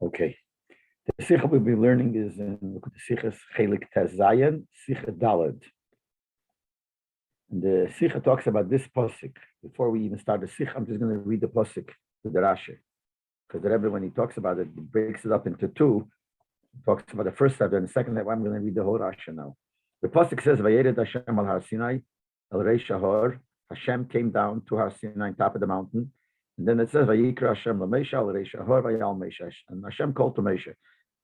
Okay. The Sikha we'll be learning is in the Sikhas Chelik Tezayan, Sikha Dalad. And the Sikha talks about this posik. Before we even start the Sikha, I'm just going to read the posik with the Rashi. Because the Rebbe, when he talks about it, he breaks it up into two. He talks about the first step and the second step. I'm going to read the whole Rashi now. The posik says, Vayered Hashem al Har Sinai, al Rei Shahor. Hashem came down to Har Sinai, top of the mountain. And then it says, Vayikra Hashem l'Mesha al Rei Shahor vayal Mesha. And Hashem called to Mesha.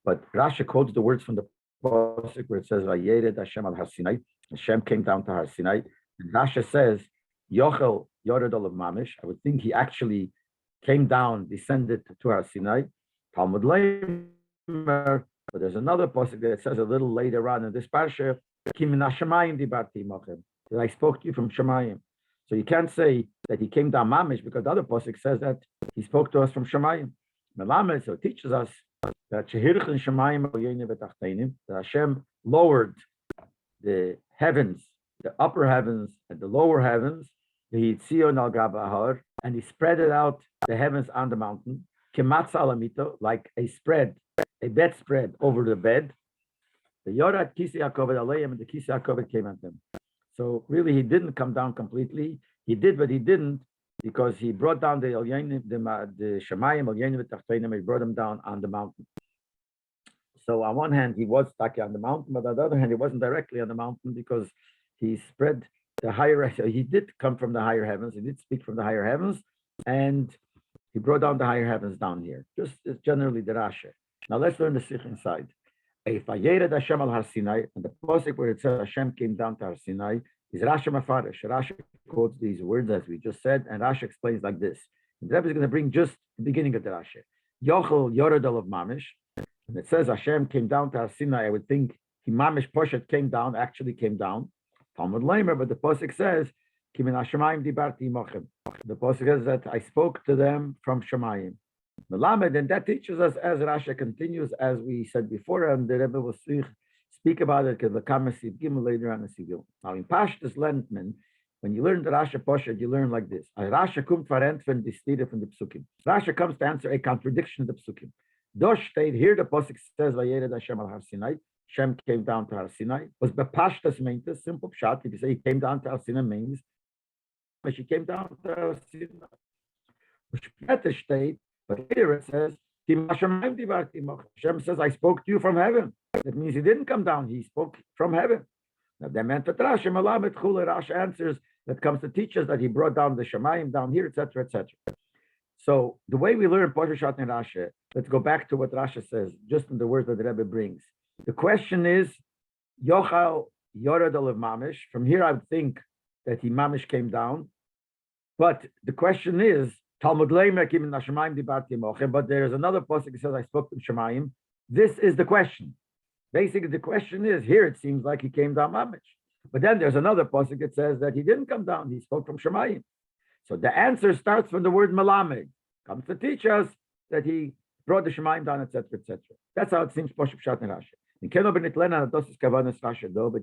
But Rashi quotes the words from the pasuk where it says, "Vayered Hashem al Har Sinai." Hashem came down to Har Sinai. And Rashi says, "Yochel Yored olav Mamish." I would think he actually came down, descended to Har Sinai. Talmud Leib. But there's another pasuk that says a little later on in this parsha, "Ki min hashamayim dibarti imachem." That I spoke to you from Shemayim. So you can't say that he came down Mamish because the other pasuk says that he spoke to us from Shemayim. Melamed, so it teaches us that Hashem lowered the heavens, the upper heavens and the lower heavens, and he spread it out, the heavens on the mountain, like a spread, a bedspread over the bed. The Yorat Kisi Yaakov Aleim, and the Kisi Yaakov came at them. So really, he didn't come down completely. He did, but he didn't, because he brought down the Shemayim, he brought them down on the mountain. So on one hand, he was stuck on the mountain, but on the other hand, he wasn't directly on the mountain because he spread the higher, he did come from the higher heavens, he did speak from the higher heavens, and he brought down the higher heavens down here. Just generally the Rashi. Now let's learn the Sikh inside. If Vayered Hashem al Har Sinai, and the pasuk where it says Hashem came down to Har Sinai, is Rashi Mafarish. Rashi quotes these words as we just said, and Rashi explains like this. And the Rebbe is going to bring just the beginning of the Rashi. Yochel Yored olav Mamish. And it says Hashem came down to Har Sinai. I would think he Mamish Poshet came down, actually came down. Talmud Leimer, but the pasuk says, Ki min hashamayim dibarti imachem. The pasuk says that I spoke to them from Shemayim. Melamed, and that teaches us, as Rashi continues, as we said before, and the Rebbe will speak about it because the Kamasid Gimel later on the Sigil. Now in Pashtus Lentman, when you learn the Rashi Poshet, you learn like this. Rashi kommt verantworten die Stire von the Psukim. Rashi comes to answer a contradiction of the Psukim. Dosh stayed here, the pasuk says, Vayered Hashem al Har Sinai. Hashem came down to Har Sinai. Was bepashtas meint this, simple pshat. If you say he came down to Har Sinai means, but she came down to Har Sinai. Which better state, but later it says, Hashem says, I spoke to you from heaven. That means he didn't come down, he spoke from heaven. Now that meant that Rashi answers that comes to teach us that he brought down the Shemayim down here, etc., etc. So the way we learn Poshet and Rashi, let's go back to what Rashi says, just in the words that the Rebbe brings. The question is, Yochel Yored olav Mamish. From here, I would think that he Mamish came down. But the question is, Talmud Leimer Ki min hashamayim dibarti imachem. But there is another pasuk that says, I spoke to Shemayim. This is the question. Basically, the question is, here it seems like he came down Mamish. But then there's another pasuk that says that he didn't come down, he spoke from Shemayim. So the answer starts from the word Melamed. Comes to teach us that he brought the Shemayim down, etc., etc. That's how it seems Poshet Pshat and Rashi. But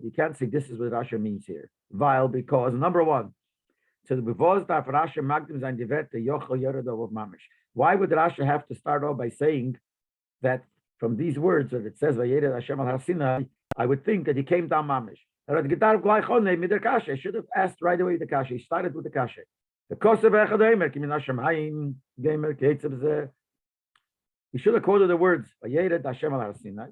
you can't say this is what Rashi means here. While, because number one, so why would Rashi have to start off by saying that from these words that it says Vayered Hashem al Har Sinai, I would think that he came down Mamish. I should have asked right away the kasha. He started with the kasha. The he should have quoted the words Vayered Hashem al Har Sinai,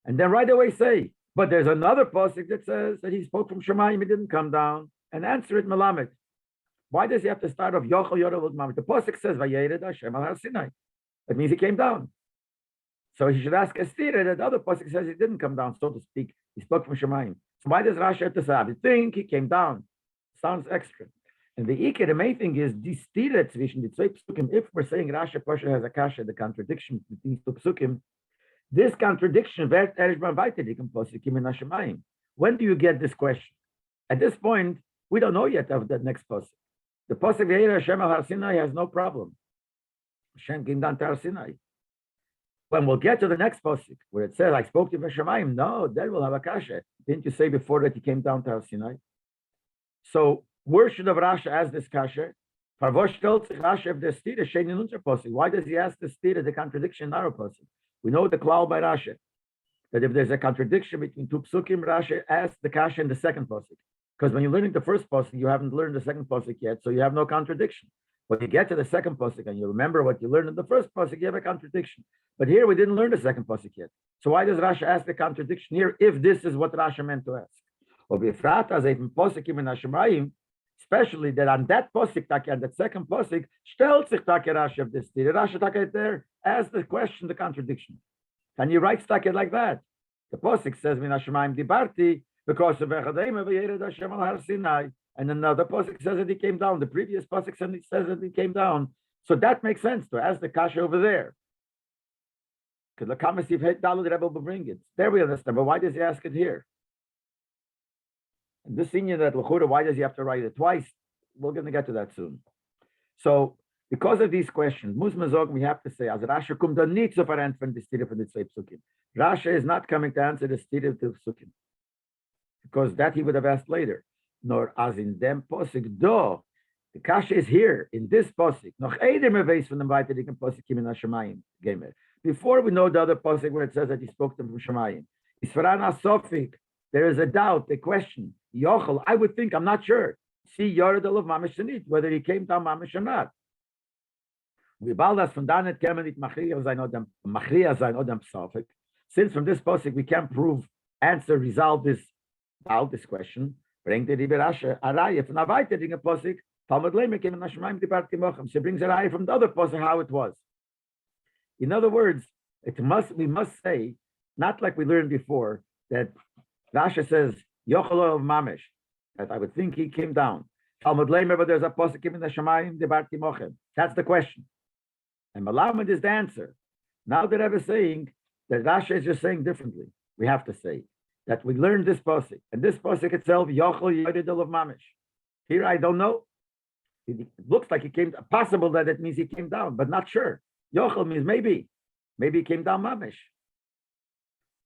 and then right away say, but there's another pasuk that says that he spoke from Shemayim, he didn't come down, and answer it Melamed. Why does he have to start off Yochel Yored olav Mamish? The pasuk says Vayered Hashem al Har Sinai. That means he came down. So he should ask Estira that the other pasuk says he didn't come down, so to speak. He spoke from Shemayim. So why does Rashi have to say, I think he came down? Sounds extra. And the main thing is this Stira zwischen the two psukim. If we're saying Rashi Poshet has a kasha, the contradiction between two psukim, this contradiction, when do you get this question? At this point, we don't know yet of that next pasuk. The pasuk Vayered Hashem al Har Sinai has no problem. Hashem came down to Har Sinai. When we'll get to the next pasuk, where it says, I spoke to you from Shemayim, no, then we'll have a kasha. Didn't you say before that he came down to Har Sinai? So where should have Rashi ask this kasha? Why does he ask the stira, the contradiction in our pasuk? We know the klal by Rashi, that if there's a contradiction between two psukim, Rashi asks the kasha in the second pasuk. Because when you're learning the first pasuk, you haven't learned the second pasuk yet, so you have no contradiction. When you get to the second pasuk and you remember what you learned in the first pasuk, you have a contradiction. But here we didn't learn the second pasuk yet. So why does Rashi ask the contradiction here if this is what Rashi meant to ask? Especially that on that pasuk, and that second pasuk, stellt sich Rashi of this. The Rashi there asks the question, the contradiction. And he writes like that. The pasuk says, "Min Hashemayim dibarti," because of Echadema v'yered Hashem al Har Sinai. And another pasuk says that he came down. The previous pasuk says that he came down. So that makes sense to ask the kasha over there. Because the Kamasiv Het Dalud Rebbe will bring it. There we understand. But why does he ask it here? And this senior that L'chura, why does he have to write it twice? We're going to get to that soon. So, because of these questions, we have to say, as Rashi kommt da nicht zu verantworten die Stire von den zwei Psukim. Rashi is not coming to answer the Stire of the Psukim. Because that he would have asked later. Nor as in dem Posik do, the kasha is here, in this Posik. Noch eider meweis von dem weiteren Posikim in Hashemayim. Before we know the other Posik where it says that he spoke to them from Shemayim. Is Faran Asofik, there is a doubt, a question. Yochel, I would think, I'm not sure. See Yoredel of Mamish Shanit, whether he came down Mamish or not. We baldas from Danet Kemenit Machriya Zain Odem Psofik. Since from this Posik we can't prove, resolve this doubt, this question. Bring the Rebbe Rashi a raya from a weiteren Posik. Talmud Leib came in Hashemayim Dibarti Mochem. She brings a raya from the other Posik how it was. In other words, we must say, not like we learned before, that Rashi says Yochel of Mamish, that I would think he came down. Talmud Leib, but there's a Posik in Hashemayim Dibarti Mochem. That's the question. And Malamed is the answer. Now that Rebbe is saying that Rashi is just saying differently, we have to say that we learned this pasuk, and this pasuk itself, Yochel Yodidel of Mamish. Here I don't know. It looks like he came. Possible that it means he came down, but not sure. Yochel means maybe he came down Mamish.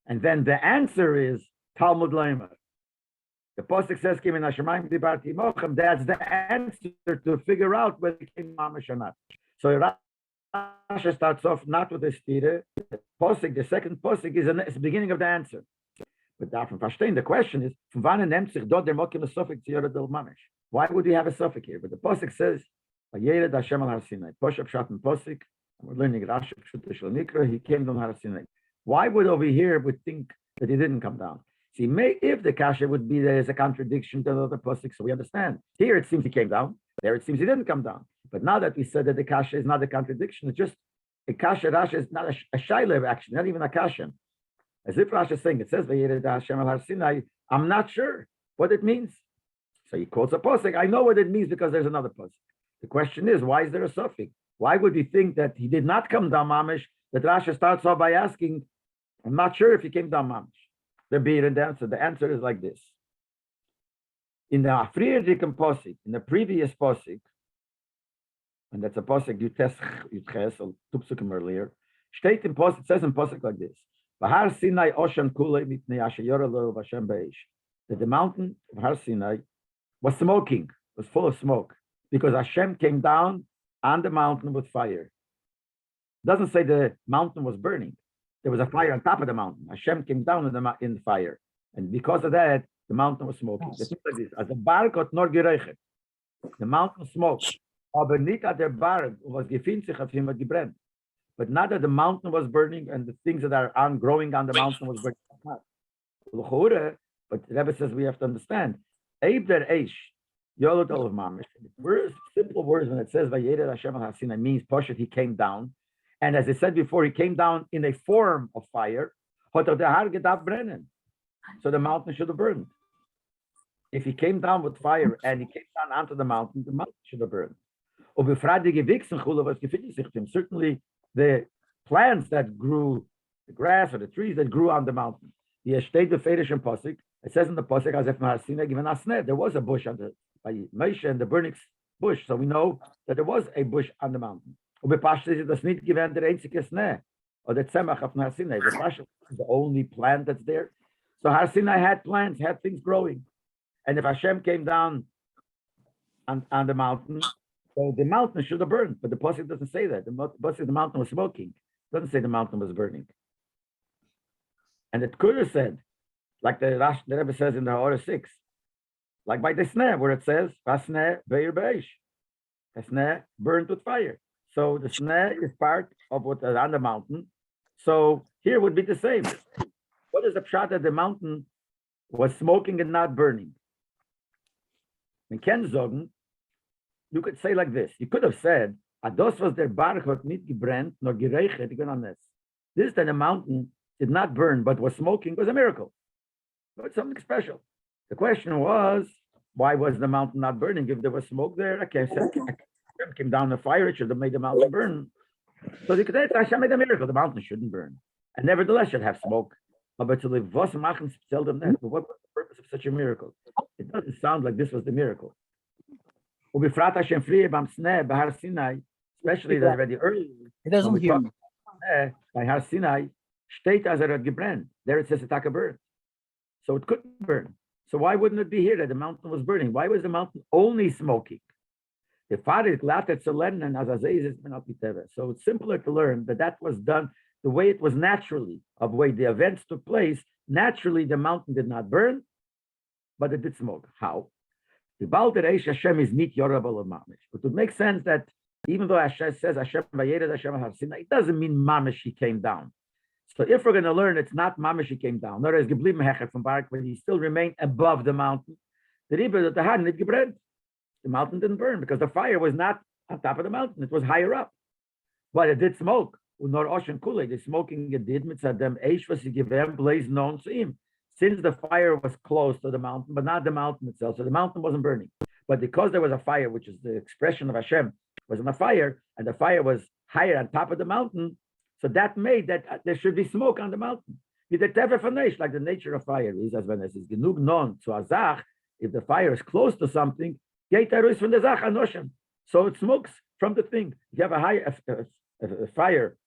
And then the answer is Talmud Leimer. The pasuk says, "Kim in Hashemayim dibarti mochem." That's the answer to figure out whether he came Mamish or not. So Rashi starts off not with the stire. The pasuk, the second pasuk, is the beginning of the answer. But davon verstehen, the question is, from wann nimmt sich dort der Mokim Sofik zu Yoredel Mamish? Why would we have a Sofik here? But the pasuk says, "Vayered Hashem al Har Sinai." Poshup Shatn pasuk. We're learning Rashi Pshuta Shel Mikra. He came down Har Sinai. Why would over here would think that he didn't come down? See, if the kasha would be there is a contradiction to the other pasuk, so we understand. Here it seems he came down. There it seems he didn't come down. But now that we said that the kasha is not a contradiction, it's just a kasha. Rashi is not a shaylev action, not even a kasha. As if Rashi is saying, it says, "Vayered Hashem al Har Sinai." I'm not sure what it means. So he quotes a pasuk. I know what it means because there's another pasuk. The question is, why is there a suffix? Why would we think that he did not come down Mamish? That Rashi starts off by asking, I'm not sure if he came down Mamish. The answer is like this. In the Afriyadikim pasuk, in the previous pasuk, and that's a pasuk Yutes or Tupsukim earlier, state in pasuk, it says in pasuk like this. Bahar Sinai Oshan Kule Mitnei Asher Yorelo Vashem Beish. That the mountain of Har Sinai was smoking, was full of smoke, because Hashem came down on the mountain with fire. It doesn't say the mountain was burning. There was a fire on top of the mountain. Hashem came down in the fire. And because of that, the mountain was smoking. Yes. Like this. As the bark got nor gerechet. The mountain smoked. Aber nicht at der Bark was gefindt sich auf him gebrennt. But not that the mountain was burning and the things that are growing on the mountain was burning. But the Rebbe says we have to understand. Eib der Eish, Yolot of Mamish. Simple words when it says Vayered Hashem al Har Sinai means Poshet, he came down. And as I said before, he came down in a form of fire. So the mountain should have burned. If he came down with fire and he came down onto the mountain should have burned. Certainly the plants that grew, the grass or the trees that grew on the mountain. It says in the Pasuk, as if there was a bush by Moshe and the burning bush. So we know that there was a bush on the mountain. Or the tzemach of Har Sinai. The Pasha is the only plant that's there. So Har Sinai had plants, had things growing. And if Hashem came down on the mountain, so the mountain should have burned. But the pasuk doesn't say that. The pasuk, the mountain was smoking. It doesn't say the mountain was burning. And it could have said, like the Rebbe says in the Order 6, like by the sneh, where it says, Vasneh beir beish. The sneh burned with fire. So the sneh is part of what is on the mountain. So here would be the same. What is the pshat that the mountain was smoking and not burning? In Ken Zogen, you could say like this. You could have said, Ados was der Baruch hat nicht gebrannt, nor gereichet genanes. This that the mountain did not burn, but was smoking was a miracle. It's something special. The question was, why was the mountain not burning? If there was smoke there, Hashem came down the fire, it should have made the mountain burn. So you could say, Hashem made a miracle, the mountain shouldn't burn. And nevertheless should have smoke. But to live, was machen seldom that. But what was the purpose of such a miracle? It doesn't sound like this was the miracle. Especially that already earlier. It doesn't hear me. By Har Sinai, steht as gebrannt. There it says Ataka burn. So it couldn't burn. So why wouldn't it be here that the mountain was burning? Why was the mountain only smoking? So it's simpler to learn that that was done the way it was naturally, of the way the events took place. Naturally, the mountain did not burn, but it did smoke. How? The Baal Hashem is not yorabel of mamish. But it would make sense that even though Hashem says Hashem vayered Hashem Har Sinai, it doesn't mean mamish he came down. So if we're going to learn it's not mamish he came down, nor is geblieben hecher from Barak, when he still remained above the mountain, the river that the had not gebrannt. The mountain didn't burn because the fire was not on top of the mountain; it was higher up. But it did smoke. Nor ocean kule, the smoking it did mitzadem eish was givem blaze known to him. Since the fire was close to the mountain, but not the mountain itself, so the mountain wasn't burning. But because there was a fire, which is the expression of Hashem, was on a fire, and the fire was higher on top of the mountain, so that made that there should be smoke on the mountain. Like the nature of fire is, as when it is genug non to azach, if the fire is close to something, from the zach anoshim, so it smokes from the thing. If you have a fire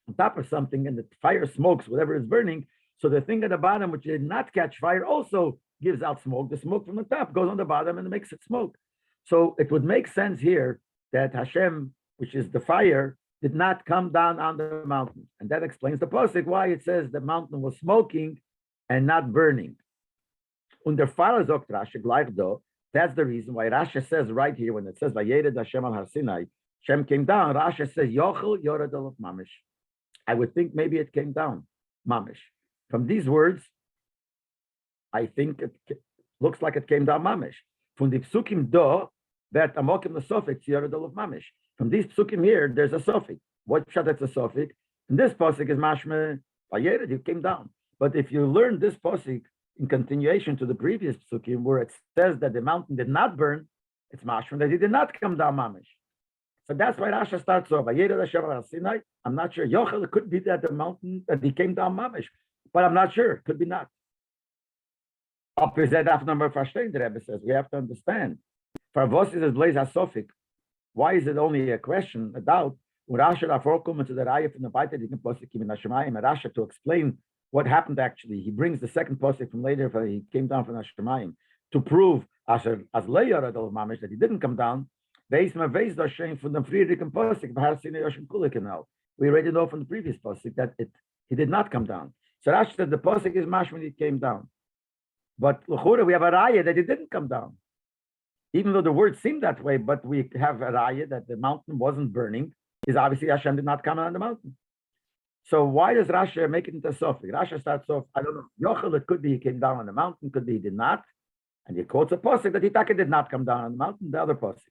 on top of something, and the fire smokes whatever is burning, so the thing at the bottom, which did not catch fire, also gives out smoke. The smoke from the top goes on the bottom and makes it smoke. So it would make sense here that Hashem, which is the fire, did not come down on the mountain. And that explains the pasuk why it says the mountain was smoking and not burning. Under Fala sagt Rashi gleich do, that's the reason why Rashi says right here, when it says Vayered Hashem al Har Sinai, Hashem came down, Rashi says Yochel Yoredel of Mamish. I would think maybe it came down, Mamish. From these words, I think it looks like it came down Mamish. From the psukim do, that amokim the suffix Yoredel of Mamish. From these psukim here, there's a suffix. What pshat it's a suffix? And this pasuk is mashme Vayered, it came down. But if you learn this pasuk in continuation to the previous psukim, where it says that the mountain did not burn, it's mashme that it did not come down Mamish. So that's why Rasha starts off. I'm not sure. Yochel, it could be that the mountain that he came down Mamish, but I'm not sure. Could be not. The Rebbe says we have to understand. For what is blaze asofik? Why is it only a question, a doubt? Rasha to the Raya from the Baita, you can posikim in Hashemayim, and Rasha to explain what happened actually. He brings the second posik from later. He came down from Hashemayim to prove as Leib Mamish that he didn't come down. We already know from the previous pasuk that he did not come down. So Rashi said the pasuk is mash when he came down. But we have a raya that it didn't come down. Even though the word seemed that way, but we have a raya that the mountain wasn't burning, is obviously Hashem did not come on the mountain. So why does Rashi make it into Sophic? Rashi starts off, I don't know, Yochel, it could be he came down on the mountain, could be he did not. And he quotes a pasuk that Hitaka did not come down on the mountain, the other pasuk.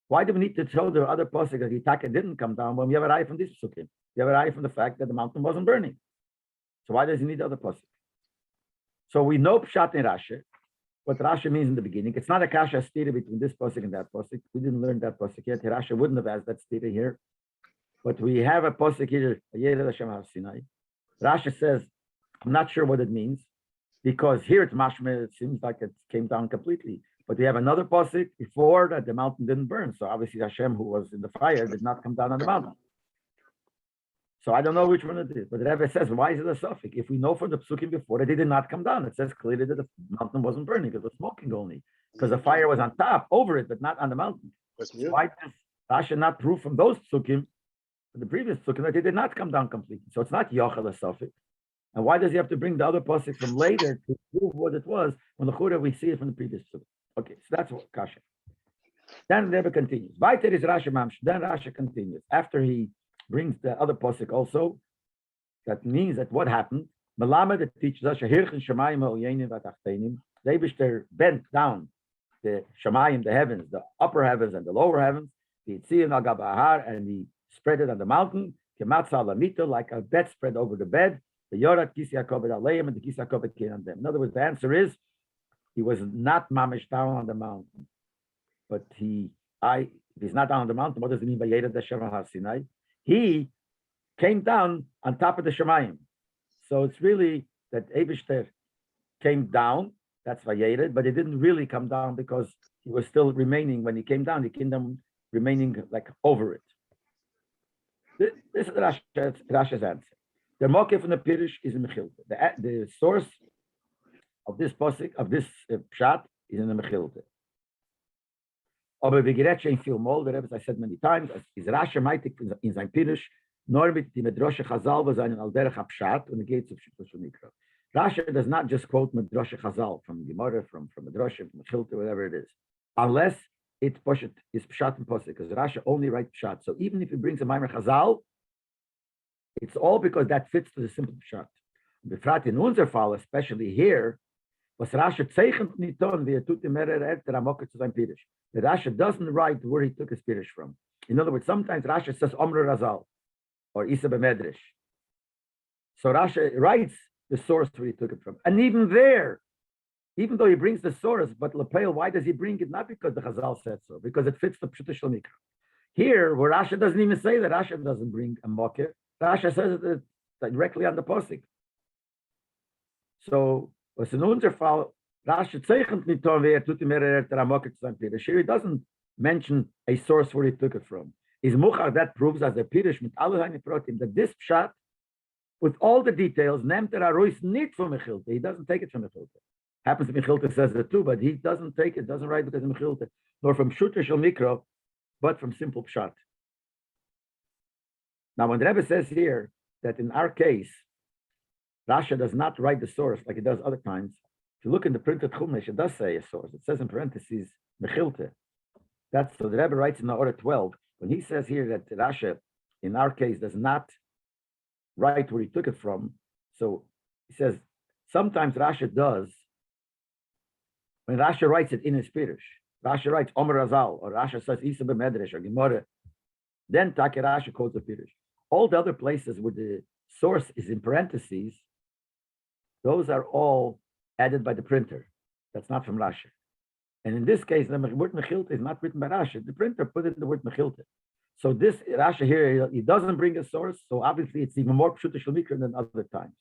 Why do we need to show the other pasuk that Hitaka didn't come down when we have a raya from this psukim? We have a raya from the fact that the mountain wasn't burning. So why does he need the other pasuk? So we know pshat in Rashi, what Rashi means in the beginning. It's not a kasha stira between this pasuk and that pasuk. We didn't learn that pasuk yet. Rashi wouldn't have asked that stira here. But we have a pasuk here, Vayered Hashem Har Sinai. Rashi says, I'm not sure what it means, because here it's mashmeh, it seems like it came down completely. But we have another pasuk before that the mountain didn't burn. So obviously Hashem, who was in the fire, did not come down on the mountain. So I don't know which one it is. But the Rebbe says, why is it a suffix? If we know from the psukim before that it did not come down, it says clearly that the mountain wasn't burning, it was smoking only. Because the fire was on top, over it, but not on the mountain. Why does Rashi not prove from those psukim, the previous psukim, that it did not come down completely? So it's not Yochel a suffix. And why does he have to bring the other pasuk from later to prove what it was when the Chura we see it from the previous pasuk? Okay, so that's what Kasha. Then Rebbe continues. Weiter is Rashi Mamsh. Then Rashi continues. After he brings the other pasuk also, that means that what happened? Melamed, it teaches us Shehirchen Shemayim Ha'olyenim V'Tachtenim. They bent down the Shemayim, the heavens, the upper heavens and the lower heavens. The Yitziyah Nagab Ahar, and he spread it on the mountain. Kematza Lamita, like a bed spread over the bed. The Yorat Kisya Kovet Aleim, and the Kisya Kovet came on them. In other words, the answer is he was not mamish down on the mountain. But if he's not down on the mountain, what does it mean by Yeda Hashem Har Sinai? He came down on top of the Shemayim. So it's really that Eibishter came down, that's Vayered, but it didn't really come down because he was still remaining. When he came down, remaining like over it. This is Rashi's answer. The Mokeh from the Pirish is in Mechilta. The source of this posik, of this pshat, is in the Mechilta. Aber wie gerät schon viel Mal, as I said many times, is Rashi meitig in sein Pirish, nor mit die Medrashe Chazal, was einen Alderech Pshat, und geht zu Pshat Mikra. Rashi does not just quote Medrashe Chazal from Gemara, from Medrashe, from Mechilta, whatever it is, unless it is Pshat and Posik, because Rashi only writes Pshat. So even if he brings a Maimer Chazal, it's all because that fits to the simple Pshat. Befrat in unser Fall, especially here, was Rashi zeichnet nicht on, wie tut im Merer der Amoket zu sein Pirish. The Rashi doesn't write where he took his Pirish from. In other words, sometimes Rashi says Omru Razal or Isa B'Medrish. So Rashi writes the source where he took it from. And even there, even though he brings the source, but Lepel, why does he bring it? Not because the Chazal said so, because it fits the Pshuta Shel Mikra. Here, where Rashi doesn't even say that, Rashi doesn't bring a Mokeh. Rashi says it directly on the Posik. So, was in unser Fall, Rashi zeichnet nicht on, wer tut im Merer der Mokeh zu sein Pirish. Here he doesn't mention a source where he took it from. Is Muchar, that proves as a Pirish mit alle seine Protein, that this Pshat, with all the details, nehmt Arois nicht from Mechilta. He doesn't take it from Mechilta. Happens to Mechilta says it too, but he doesn't take it, doesn't write because of Mechilta, nor from Shuta Shel Mikra, but from simple Pshat. Now, when the Rebbe says here that in our case, Rashi does not write the source like it does other times, if you look in the printed Chumash, it does say a source. It says in parentheses, Mechilta. That's so the Rebbe writes in the Order 12, when he says here that Rashi, in our case, does not write where he took it from. So he says, sometimes Rashi does, when Rashi writes it in his Pirish, Rashi writes Omer Razal, or Rashi says Isa B'Medrish, or Gemara, then Take Rashi quotes the Pirish. All the other places where the source is in parentheses, those are all added by the printer. That's not from Rashi. And in this case, the word Mechilta is not written by Rashi. The printer put in the word Mechilta. So this Rashi here, he doesn't bring a source, so obviously it's even more Pshuta Shel Mikra than other times.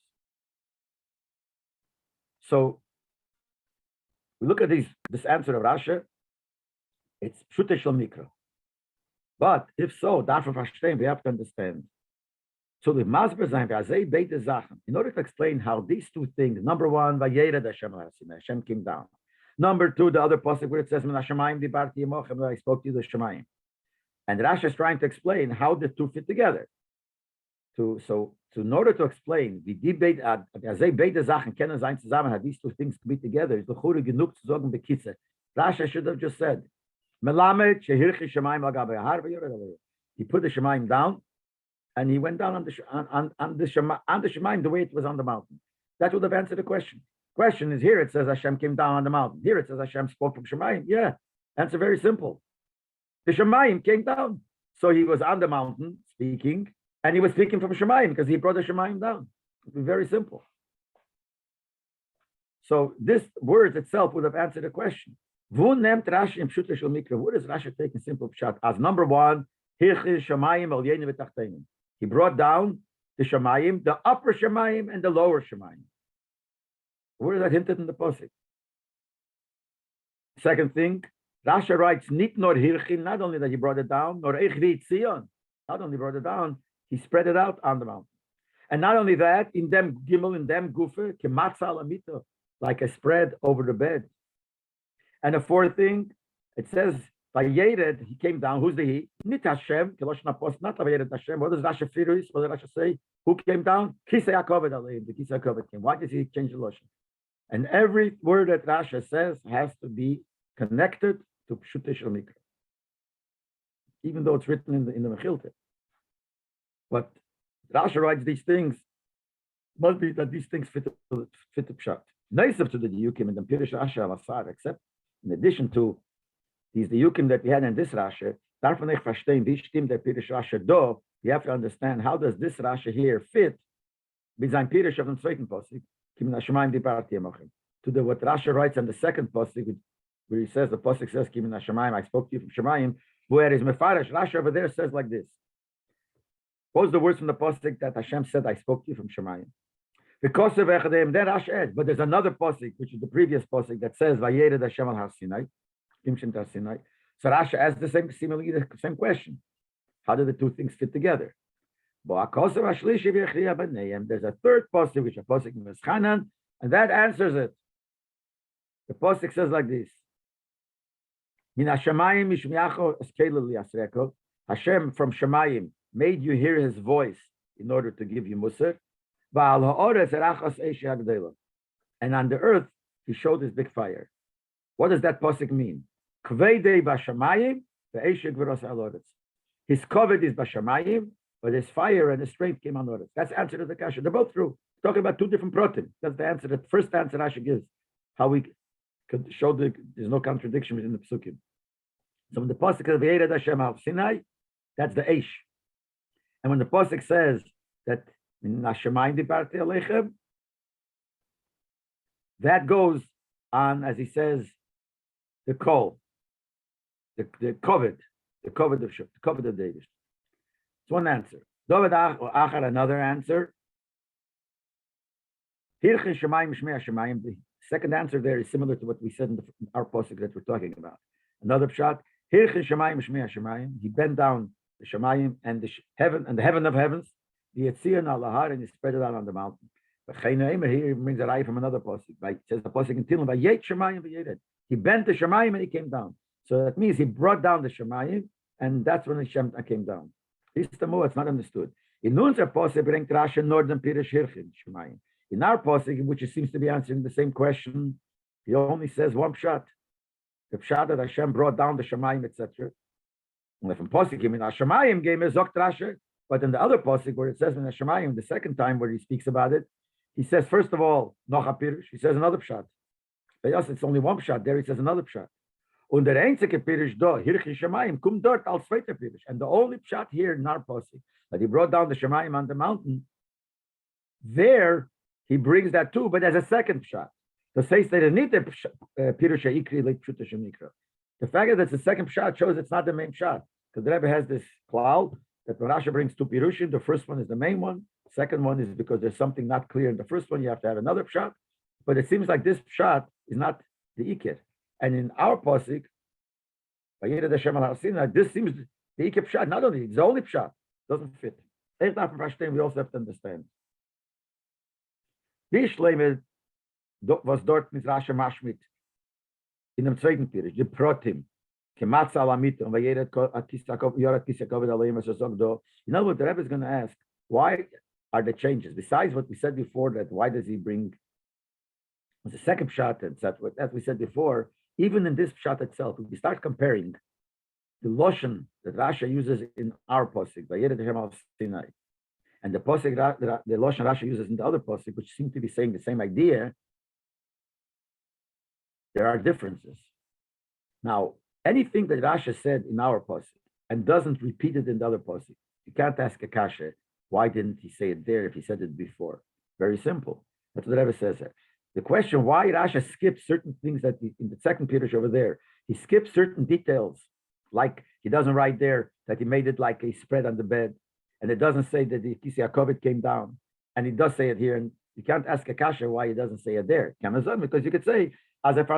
So we look at this answer of Rashi, it's Pshuta Shel Mikra. But if so, davon verstehen, we have to understand. So the Masber sein, beide Sachen, in order to explain how these two things, number one, Vayered Hashem came down. Number two, the other pasuk where it says, Min Hashemayim dibarti yemochem, I spoke to you the Shemayim. And Rashi is trying to explain how the two fit together. So in order to explain the debate, beide Sachen können sein zusammen, how these two things can be together, is the Chure genug zu sagen bekitze. Rashi should have just said, Melamed shehirchi Shemayim al gabe har v'yored alayim. He put the Shemayim down, and he went down on the Shemayim the way it was on the mountain. That would have answered the question. Question is here, it says Hashem came down on the mountain. Here it says Hashem spoke from Shemayim. Yeah, answer very simple. The Shemayim came down. So he was on the mountain speaking, and he was speaking from Shemayim because he brought the Shemayim down. It was very simple. So this word itself would have answered the question. Wo nimmt Rashi in Pshuta Shel Mikra? What is Rashi taking simple pshat? As number one, Hirchis Shemayim al Yenim v'Tachtenim. He brought down the Shemayim, the upper Shemayim and the lower Shemayim. Where is that hinted in the pasuk? Second thing, Rashi writes, Nit nor Hirchin, not only that he brought it down, nor Echri Tzion, not only brought it down, he spread it out on the mountain. And not only that, in them Gimel, in them Gufe, Kematza Alamito, like a spread over the bed. And the fourth thing, it says Vayered, he came down. Who's the he? Nit Hashem, Kelosh Napos, not Vayered Hashem. What does Schapiro? What does Rashi say? Who came down? Kisei HaKoved Aleim. The Kisei HaKoved came. Why does he change the Lashon? And every word that Rashi says has to be connected to Pshutei Shel Mikra, even though it's written in the Mechilta. But Rashi writes these things. Must be that these things fit the Pshat. Nice to the Yukim and the Pirish Rashi Alasar, except in addition to these the Yukim that we had in this Rashi, davon ich verstehen, wie stimmt der Pirish Rashi do, you have to understand how does this Rashi here fit with sein Pirish of the second Pasuk, Kim Nashemaim Dibarti Emochem, to the what Rashi writes on the second Pasuk, where he says, the Pasuk says, Kim Nashemaim, I spoke to you from Shemayim, where is Mefarish, Rashi over there says like this. What was the words from the Pasuk that Hashem said, I spoke to you from Shemayim? Because of Echadem, then Rashi adds, but there's another Pasuk, which is the previous Pasuk, that says, Vayered Hashem al Har Sinai. So Rashi asks the same question. How do the two things fit together? There's a third pasuk, which is a pasuk in Meschanan, and that answers it. The pasuk says like this: Hashem from Shemayim made you hear His voice in order to give you musar. And on the earth He showed His big fire. What does that pasuk mean? His covet is Bashamayim, but his fire and his strength came on earth. That's the answer to the kasha. They're both true. Talking about two different proteins. That's the answer. The first answer Rashi gives, how we could show there's no contradiction within the psukim. So when the pasuk says V'yered Hashem al Sinai, that's the Eish. And when the pasuk says that Nashemayim dibarti aleichem, that goes on, as he says, the kol, the covet of David. It's one answer. David Achar, another answer. Hirche Shemayim Shmei Shemayim. The second answer there is similar to what we said in our pasuk that we're talking about. Another pshat. Hirche Shemayim Shmei Shemayim. He bent down the Shemayim and the heaven and the heaven of heavens. The Yetzion al Lahar, and he spread it out on the mountain. But here he brings a rai from another pasuk. Right? It says the pasuk in Tillim, Vayet Shemayim V'yered. He bent the Shemayim and he came down. So that means he brought down the Shemayim, and that's when Hashem came down. This is the more, it's not understood. In unser pasuk brings Rashi northern Pirish Hirchin Shemayim. In our pasuk, which seems to be answering the same question, he only says one pshat. The pshat that Hashem brought down the Shemayim, etc. And from pasuk, in our Shemayim game is Zokt Rashi, but in the other pasuk where it says in the Shemayim, the second time where he speaks about it, he says first of all Nocha Pirish. He says another pshat. By us, it's only one pshat. There he says another pshat. Und der einzige Pirish do, Hirchi Shemayim, kum dort als zweiter Pirish. And the only pshat here in our pasuk, that he brought down the Shemayim on the mountain, there he brings that too, but as a second pshat. To say that it needs a Pirish Ikri like Pshuta Shemikra. The fact that it's the second pshat shows it's not the main pshat. Because the Rebbe has this cloud that when Rashi brings two Pirushim, the first one is the main one. The second one is because there's something not clear in the first one, you have to have another pshat. But it seems like this pshat is not the Ikir. And in our pasuk, Vayered Hashem al Har Sinai, this seems the Ikir pshat. Not only it's the only pshat, doesn't fit. We also have to understand. Wie Shleimer was dort mit Rashi Mashmit in dem zweiten Pirish, die Protim, Kematza Alamit und Vayered Kisakov Yorat Kisakov Aleim as do. In other words, the Rebbe is going to ask, why are the changes? Besides what we said before, that why does he bring the second pshat, and as we said before, even in this pshat itself, if we start comparing the loshon that Rashi uses in our pasuk, Vayered Hashem al Sinai, and the pasuk the loshon Rashi uses in the other pasuk, which seem to be saying the same idea, there are differences. Now, anything that Rashi said in our pasuk and doesn't repeat it in the other pasuk, you can't ask a kasha, why didn't he say it there if he said it before? Very simple. That's what the Rebbe says there. The question why Rashi skips certain things that in the second Pirish over there, he skips certain details, like he doesn't write there that he made it like a spread on the bed, and it doesn't say that the Kisei HaKoved came down, and he does say it here, and you can't ask a kasha why he doesn't say it there. Because you could say, as if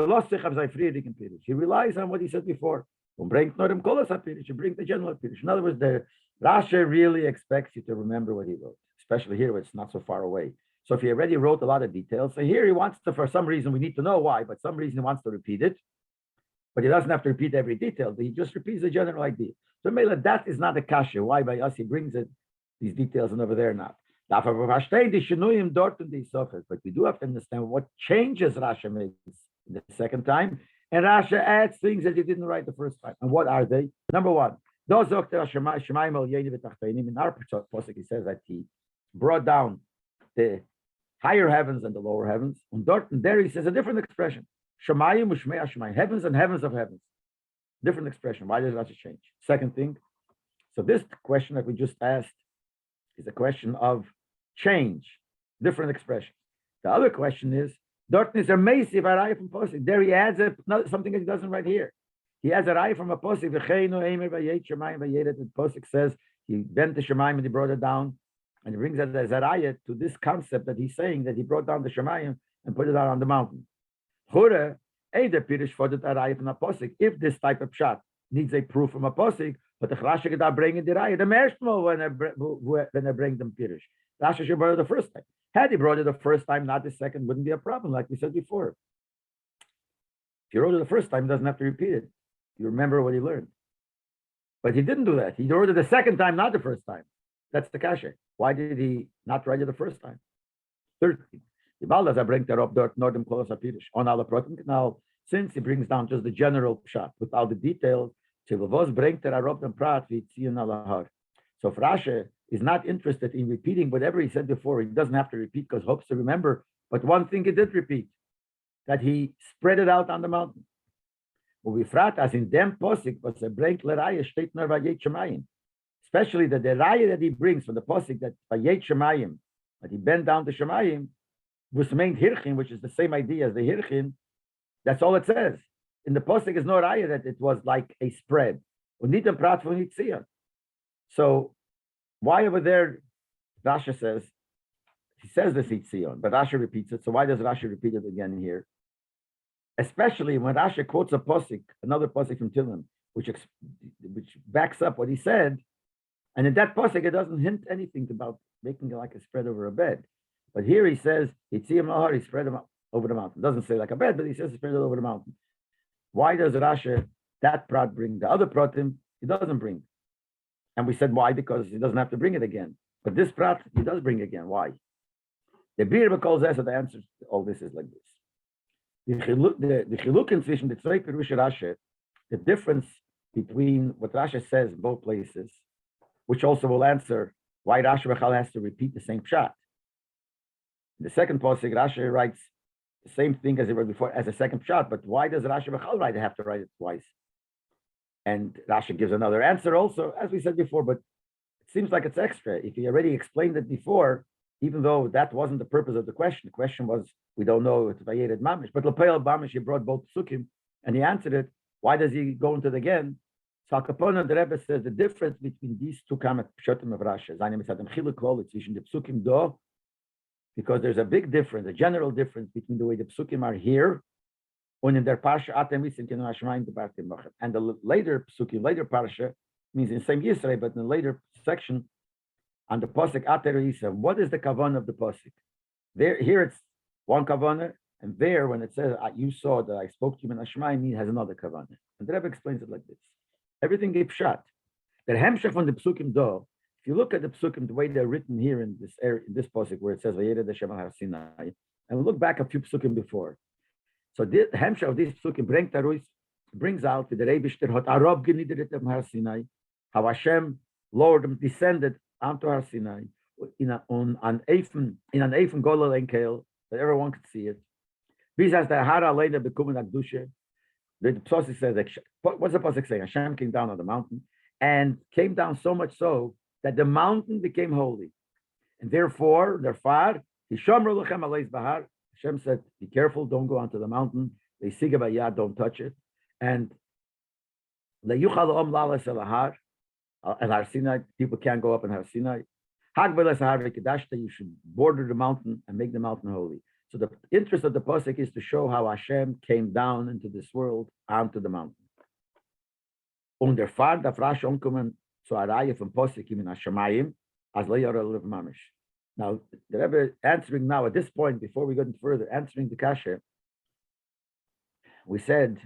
he relies on what he said before. He brings the general Pirish. In other words, the Rashi really expects you to remember what he wrote, especially here where it's not so far away. So if he already wrote a lot of details, so here he wants to, for some reason, we need to know why, but some reason he wants to repeat it. but he doesn't have to repeat every detail. He just repeats the general idea. So Mela, that is not a kasha. Why by us he brings it, these details, and over there not. But we do have to understand what changes Rasha makes the second time, and Rasha adds things that he didn't write the first time. And what are they? Number one, in our pasuk he says that he brought down the higher heavens and the lower heavens. And there he says a different expression. Shemayim u'shmei Shemayim, heavens and heavens of heavens. Different expression. Why does Rasha change? Second thing, so this question that we just asked is a question of change, different expression. The other question is, Dortn is a massive araya from posik. There he adds something that he doesn't write here. He adds a raya from a posik. The posik says he bent the shemayim and he brought it down, and he brings it as a raya to this concept that he's saying that he brought down the shemayim and put it out on the mountain. If this type of shot needs a proof from a posik, but the Rasha could not bring in the raya the mershmo when I bring them pirush. Rasha should brought it the first time. Had he brought it the first time, not the second, wouldn't be a problem, like we said before. If you wrote it the first time, he doesn't have to repeat it. You remember what he learned. But he didn't do that. He wrote it the second time, not the first time. That's the kasha. Why did he not write it the first time? Third thing, the Baldaza brings that up dort northern close pirush on alla protein. Now, since he brings down just the general shot without the details, so if Rasha is not interested in repeating whatever he said before, he doesn't have to repeat because hopes to remember. But one thing he did repeat, that he spread it out on the mountain. As in dem posik was a brengt leraya steht nur vayet shemayim. Especially that the raya that he brings from the posik that vayet shemayim, that he bent down to shemayim, was named hirchin, which is the same idea as the hirchin. That's all it says. In the posik is no raya that it was like a spread. So why over there Rasha says, he says this Itzion, but Rasha repeats it. So why does Rasha repeat it again here? Especially when Rasha quotes a posik, another posik from Tillim, which backs up what he said. And in that posik, it doesn't hint anything about making it like a spread over a bed. But here he says, Itzion Mahar, he spread them over the mountain. Doesn't say like a bed, but he says he spread it over the mountain. Why does Rasha, that prat, bring the other pratim? He doesn't bring. And we said why? Because he doesn't have to bring it again. But this prat, he does bring again. Why? The beer calls us, so the answer to all this is like this. The chiluk in zwischen the zwei Pirush Rasha, the difference between what Rasha says in both places, which also will answer why Rasha Bechal has to repeat the same pshat. In the second pasuk, Rasha writes the same thing as he wrote before as a second pshat, but why does Rasha Bechal have to write it twice? And Rasha gives another answer also, as we said before, but it seems like it's extra. If he already explained it before, even though that wasn't the purpose of the question was, we don't know it's Vayered Mamish, but Lepeil Mamish, he brought both Psukim, and he answered it. Why does he go into it again? So Kapona, the Rebbe says the difference between these two kamat pshatim of Rasha, the Psukim do, because there's a big difference, a general difference between the way the Psukim are here, and in their parsha and the later Psukim, later parsha, means in the same Yisro, but in the later section, on the pasuk Ater Yisa, what is the kavanah of the pasuk? There, here it's one kavanah, and there, when it says you saw that I spoke to you in Ashmaim, it has another kavanah. And the Rebbe explains it like this: everything gets shot. The hemshech on the psukim do. If you look at the psukim, the way they're written here in this area, in this pasuk where it says Vayered Hashem al Har Sinai, and we look back a few psukim before. So the hemshech of this psukim brings out the Reibishter hot Arab genidret of Har Sinai, how Hashem Lord descended onto Har Sinai in an Eifen Golel Enkel that everyone could see it. Besides the Hara Leina Bekumen Akdusha, the pasuk says, what's the pasuk saying? Hashem came down on the mountain and came down so much so that the mountain became holy, and therefore, Hashem said, "Be careful, don't go onto the mountain. Don't touch it." And and Har Sinai, people can't go up in Har Sinai. You should border the mountain and make the mountain holy. So the interest of the pasuk is to show how Hashem came down into this world onto the mountain. Und der Fahrt darf rasch umkommen zu einer Reihe von Posikim in Hashemayim as Leib Mamish. Now, the Rebbe answering now at this point, before we go any further, answering the kasha, we said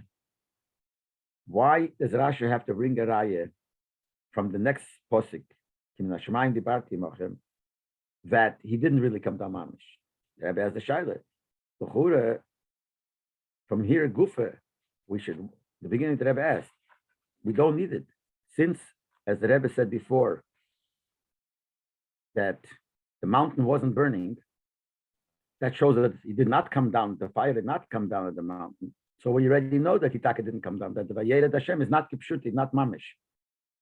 Why does Rashi have to bring a raya from the next posik, that he didn't really come down mamish? The Rebbe has the shaila. From here, Gufa, we should, the beginning the Rebbe asked, we don't need it. Since, as the Rebbe said before, that the mountain wasn't burning, that shows that he did not come down, the fire did not come down at the mountain. So we already know that Hitaka didn't come down, that the Vayeret Hashem is not Kipshuti, not Mamish.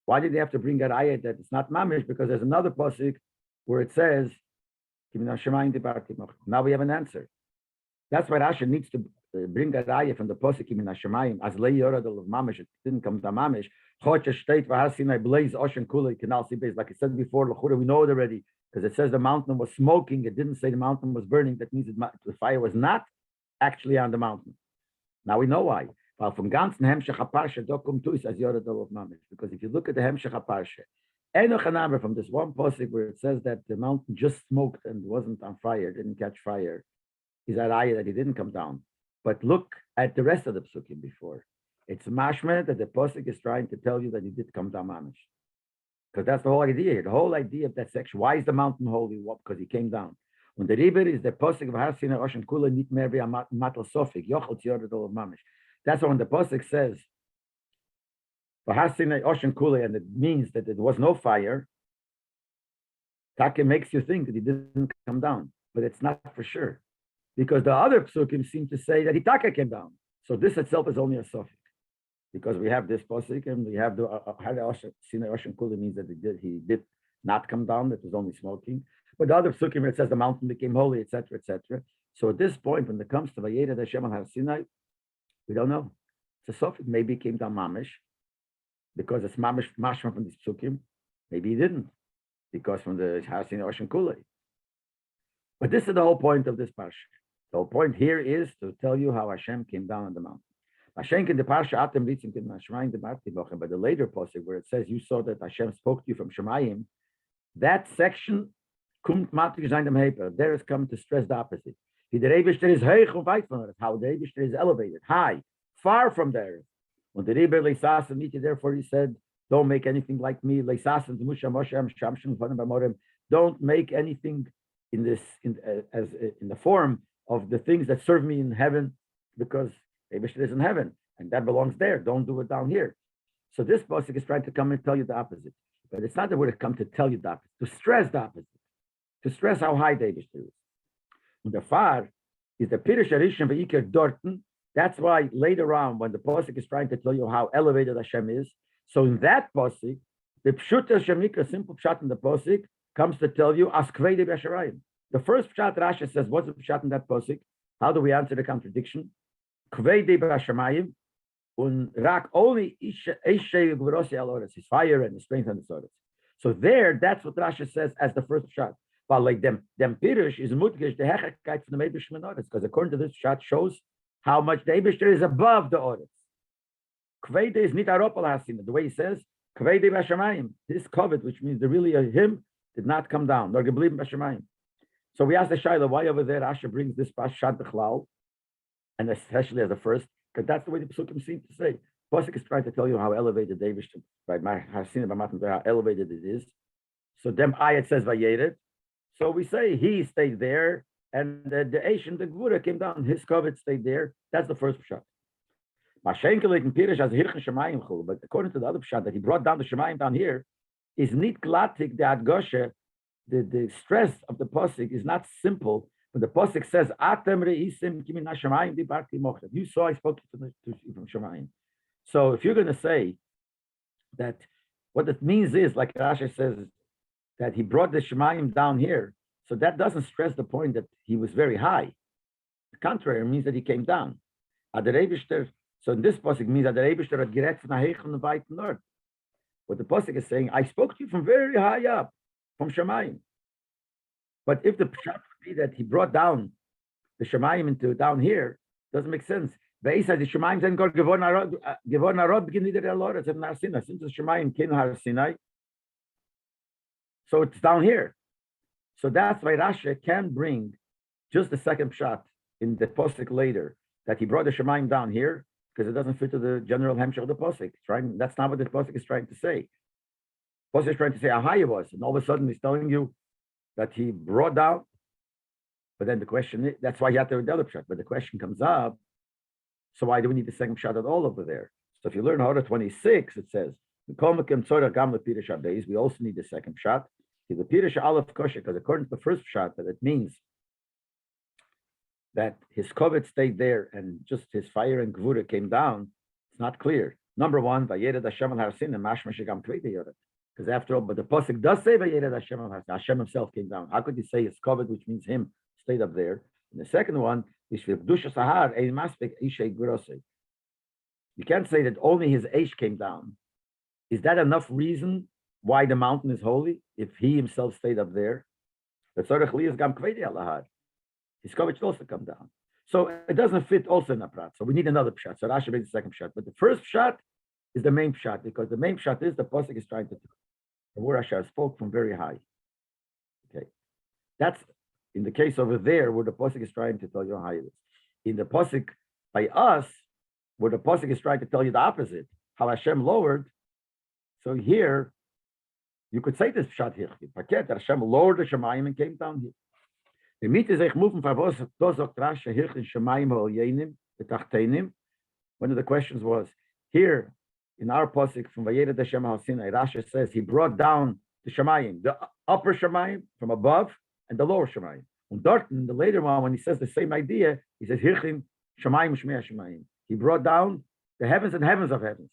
Why did they have to bring a ayat that it's not Mamish? Because there's another pasuk where it says, now we have an answer. That's why Rashi needs to bring a raya from the posik in Hashemayim as lei yoradol of mamish. It didn't come to mamish. Chocha state v'hasinai blaze ocean kulei canal sea base. Like I said before, we know it already because it says the mountain was smoking. It didn't say the mountain was burning. That means the fire was not actually on the mountain. Now we know why. Well, from ganzen hemshech haparsha dokum tuis as yoradol of mamish. Because if you look at the hemshech haparsha, enoch from this one posik where it says that the mountain just smoked and wasn't on fire, didn't catch fire, is a raya that he didn't come down. But look at the rest of the psukim before. It's mashmeh that the posuk is trying to tell you that he did come down mamish. Because that's the whole idea here. The whole idea of that section. Why is the mountain holy? What? Because he came down. When the river is the posuk of Harsina Ocean Kula nit mervi matal sofik yochel tiyordol of mamish. That's when the posuk says for Harsina Ocean Kula, and it means that it was no fire. Taka makes you think that he didn't come down, but it's not for sure. Because the other psukim seem to say that Hitaka came down. So this itself is only a suffix. Because we have this pasuk and we have the Sinai Ocean Kula means that he did not come down, it was only smoking. But the other psukim, it says the mountain became holy, etc., etc. So at this point, when it comes to Vayera Hashem al Har Sinai, we don't know. It's a suffix. Maybe it came down mamish, because it's mamish mashma from this psukim. Maybe he didn't, because from the Har Sinai Ocean Kula. But this is the whole point of this parsha. The whole point here is to tell you how Hashem came down on the mountain. Hashem in the parsha Atem Ritzim Kin Hashemayim Debarti Bochem, but the later passage where it says you saw that Hashem spoke to you from Shemayim, that section kumt matig zayin dem heper. There is come to stress the opposite. The Eibishter is heich und weit von earth. How the Eibishter is elevated, high, far from the earth. When the Rebbe leisasen niti, therefore he said, don't make anything like me. Leisasen Musha Moshem Shamshim Fanim B'Morem. Don't make anything in this in the form of the things that serve me in heaven, because Eibishter is in heaven and that belongs there. Don't do it down here. So this pasuk is trying to come and tell you the opposite, but it's not the word to come to tell you the opposite, to stress the opposite, to stress how high the Eibishter is. And the far is the Pirush Harishon V'Iker Dorten. That's why later on, when the pasuk is trying to tell you how elevated Hashem is, so in that pasuk, the Pshut Hashem Ikra, simple pshat in the pasuk, comes to tell you as kvei de b'asharayim. The first pshat Rashi says, what's the pshat in that pasuk? How do we answer the contradiction? Kvei de b'asharayim, un rak only eishei gvurosi al oretz, his fire and the strength on the oretz. So there, that's what Rashi says as the first pshat. But like them pirush is mutgish the hechakkeit from the Meibish Menoretz, because according to this pshat shows how much the Eibishter is above the oretz. Kvei de is nit aropal hasina. The way he says, kvei de b'asharayim, this covet, which means the really him, did not come down, nor geblieben b'shamayim. So we asked the Shaila, why over there Asher brings this Pashat B'chlal, and especially as the first, because that's the way the Psukim seem to say. Pasuk is trying to tell you how elevated David, by Hasina B'matan, how elevated it is. So them ayat says Vayeret. So we say he stayed there, and the Asian, the Gvura came down, his covet stayed there. That's the first Pshat. But according to the other Pshat, that he brought down the Shemayim down here, is nit glatik the adgosha, the stress of the posik is not simple. But the posik says, "Atem reisim kimin hashamayim dibarti mochem." You saw I spoke to you from Shemayim. So if you're going to say that what it means is, like Rashi says, that he brought the Shemayim down here, so that doesn't stress the point that he was very high. The contrary, it means that he came down. So in this posik means that the Eibishter had gerät von der Heichen und weiten Nord. What the pasuk is saying, I spoke to you from very high up, from Shemayim. But if the pshat would be that he brought down the Shemayim into down here, doesn't make sense. Since the Shemayim came to Har Sinai, so it's down here. So that's why Rashi can bring just the second pshat in the pasuk later, that he brought the Shemayim down here, because it doesn't fit to the general hemshech of the pasuk. That's not what the pasuk is trying to say. Pasuk is trying to say how high he was, and all of a sudden he's telling you that he brought down. But then the question is, that's why you have to have the other pshat. But the question comes up, so why do we need the second pshat at all over there? So if you learn Hora 26, it says, we also need the second pshat. The Pirish Aleph Kosher, because according to the first pshat, that it means that his kovet stayed there and just his fire and gvura came down. It's not clear. Number one, Vayered Hashem al Har Sinai, Mashma Shegam Kvei Yored. Because after all, but the pasuk does say Vayered Hashem al Har Sinai. Hashem himself came down. How could you say his kovet, which means him, stayed up there? And the second one is Kedusha Sahar Ein Maspek Ishei Gurosei. You can't say that only his Eish came down. Is that enough reason why the mountain is holy if he himself stayed up there? The Tzorech Li is Gam Kvei Alahar. His kovet should also come down. So it doesn't fit also in a prat. So we need another pshat. So Rashi brings the second pshat. But the first pshat is the main pshat, because the main pshat is the pasuk is trying to the word Hashem spoke from very high. Okay. That's in the case over there where the pasuk is trying to tell you how high it is. In the pasuk by us, where the pasuk is trying to tell you the opposite, how Hashem lowered. So here, you could say this pshat here. That Hashem lowered the Shemayim and came down here. The meat is moving from one of the questions was here in our pasuk from Vayered Hashem al Sinai. Rashi says he brought down the Shemayim, the upper Shemayim from above and the lower Shemayim. And dort in the later one, when he says the same idea, he says Hirchim Shemayim Shmei Shemayim. He brought down the heavens and heavens of heavens.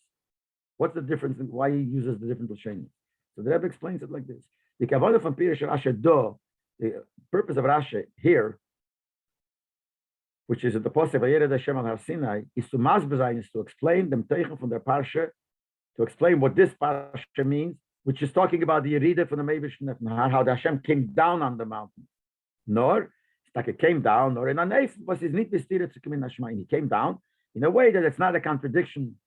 What's the difference in why he uses the different Lashonim? So the Rebbe explains it like this: the Kavod from Pirish Rashi Do. The purpose of Rashi here, which is in the pasuk Vayered Hashem al Har Sinai, is to masbezayin, is to explain them teichen from their parsha, to explain what this parsha means, which is talking about the Yerida from the Meivish Nefnahar, how the Hashem came down on the mountain. Nor, it's like it came down, or in a neif, was his nit bestiret to come in Hashmaim. He came down in a way that it's not a contradiction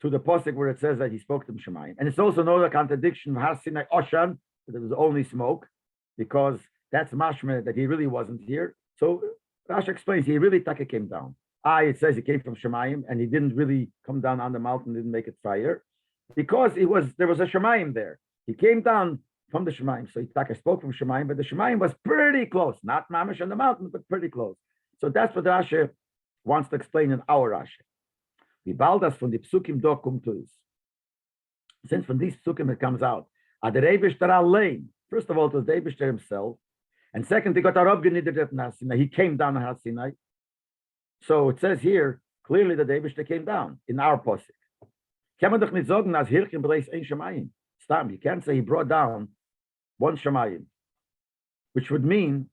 to the pasuk where it says that he spoke to Shemayim, and it's also not a contradiction of Har Sinai Oshan, that there was only smoke, because that's mashma that he really wasn't here. So Rashi explains he really taka came down. It says he came from Shemayim and he didn't really come down on the mountain, didn't make it fire, because there was a Shemayim there. He came down from the Shemayim, so he taka spoke from Shemayim, but the Shemayim was pretty close, not mamish on the mountain, but pretty close. So that's what Rashi wants to explain in our Rashi. We baldas from the psukim do kum to is. Since from these psukim it comes out, first of all, it was the Eibishter himself. And second, he came down on Har Sinai. So it says here, clearly that the Eibishter came down in our pasuk. You can't say he brought down one Shemayim, which would mean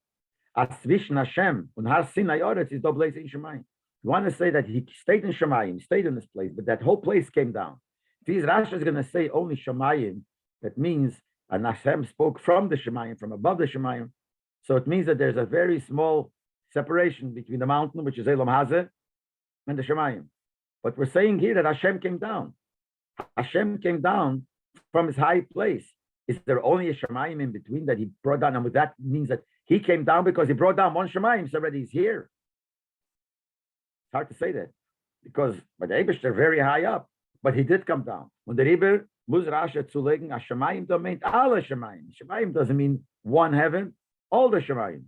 zwischen Hashem and Har Sinai Oretz is dobleis ein Shemayim. You want to say that he stayed in Shemayim, stayed in this place, but that whole place came down. If these Rashi is going to say only Shemayim, that means and Hashem spoke from the Shemayim, from above the Shemayim. So it means that there's a very small separation between the mountain, which is Elam Hazeh, and the Shemayim. But we're saying here that Hashem came down. Hashem came down from his high place. Is there only a Shemayim in between that he brought down? And that means that he came down because he brought down one Shemayim, so already he's here. It's hard to say that. Because by the Eibush, they're very high up. But he did come down. When the Rebbe muss Rashi zulegen, a Shemayim domain, alle Shemayim. Shemayim doesn't mean one heaven, all the Shemayim.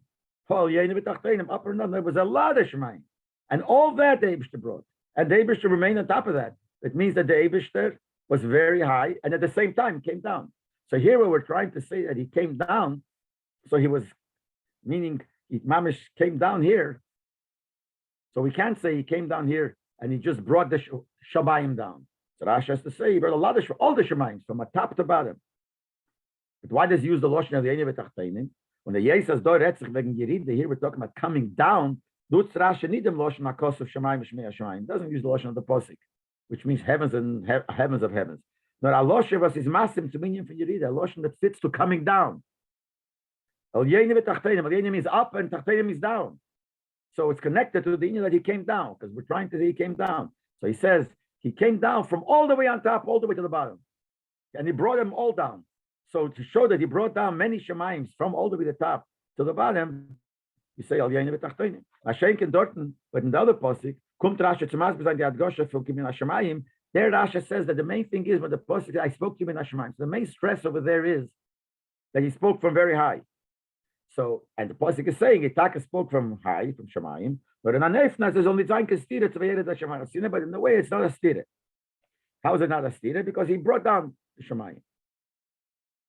Upper and down, there was a lot of Shemayim. And all that the Eibishter brought. And the Eibishter remained on top of that. It means that the Eibishter was very high and at the same time came down. So here we're trying to say that he came down. So he was, meaning Mamish came down here. So we can't say he came down here and he just brought the Shabayim down. So Rashi has to say he brought a lot of, all the Shemayim from top to bottom. But why does he use the Lashon of the Eini V'Tachteinim? When the Yesas do Retzich wegen Yerida, here we're talking about coming down. Does Rashi need them Lashon Hakos of Shemayim Shmei Shemayim? Doesn't use the Lashon of the Posik, which means heavens and heavens of heavens. Nor a Lashon was his masim to minion for Yerida, a Lashon that fits to coming down. El Yeini V'Tachteinim. El Yeini means up and Tachteinim is down. So it's connected to the Inyan that he came down, because we're trying to say he came down. So he says he came down from all the way on top, all the way to the bottom. And he brought them all down. So to show that he brought down many Shemayims from all the way to the top to the bottom, you say Al Yain V'Tachteinim. Hashem can Dorten, but in the other pasuk, Kumt Rashi zum Beispiel sagen, die Adgosha from Kimin Hashemayim. There Rashi says that the main thing is when the Pasuk says, I spoke Kimin Hashemayim. So the main stress over there is that he spoke from very high. So, and the Pasuk is saying, Itaka spoke from high, from Shemayim, but in Anefnas, there's only Zayin Stira to Vayed Hashemayim. But in the way, it's not a Stira. How is it not a Stira? Because he brought down the Shemayim.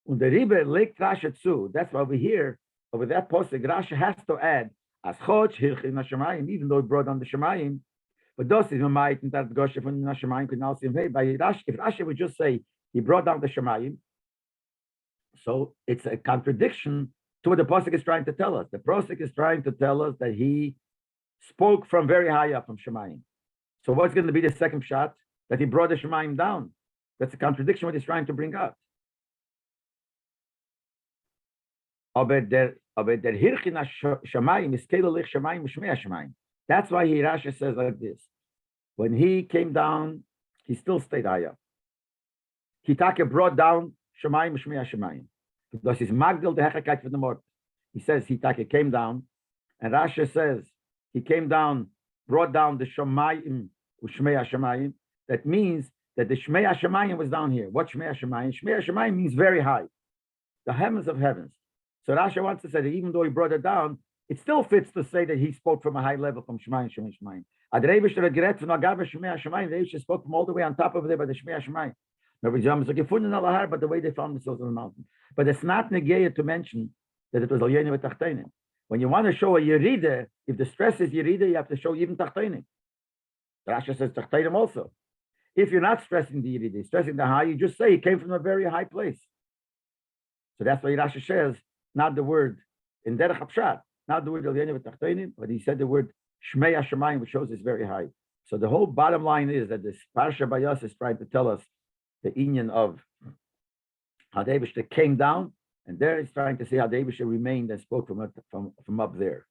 And the Rebbe legt Rashi zu. That's why we hear over that Pasuk, Rashi has to add, As Choch Hilchin Hashemayim, even though he brought down the Shemayim. But those is Mamait and that Goshe from Hashemayim could now say, hey, by Rashi, if Rashi would just say he brought down the Shemayim, so it's a contradiction to what the Pasuk is trying to tell us. The Pasuk is trying to tell us that he spoke from very high up from Shemayim. So what's going to be the second shot? That he brought the Shemayim down. That's a contradiction what he's trying to bring up. That's why Rashi says like this. When he came down, he still stayed higher. Kitake brought down Shemayim Shmei Shemayim. Because he's Magdal the Hechakait for the Mort. He says Hitake came down, and Rashi says he came down, brought down the Shemayim Shmei Shemayim. That means that the Shmei Shemayim was down here. What Shmei Shemayim? Shmei Shemayim means very high, the heavens of heavens. So Rashi wants to say that even though he brought it down, it still fits to say that he spoke from a high level from Shemayim, Shmei Shemayim. The Rebbe spoke from all the way on top of there by the Shmei Shemayim. But the way they found themselves on the mountain. But it's not negayah to mention that it was al yenu v'tachtenim. When you want to show a yerida, if the stress is yerida, you have to show even tachtenim. Rashi says tachtenim also. If you're not stressing the yerida, stressing the high, you just say it came from a very high place. So that's why Rashi says not the word in derech hapshat, not the word al yenu v'tachtenim, but he said the word shmei hashemayim, which shows it's very high. So the whole bottom line is that this parsha bayos is trying to tell us the inyan of how the Eibishter came down, and there he's trying to say how the Eibishter remained and spoke from up there.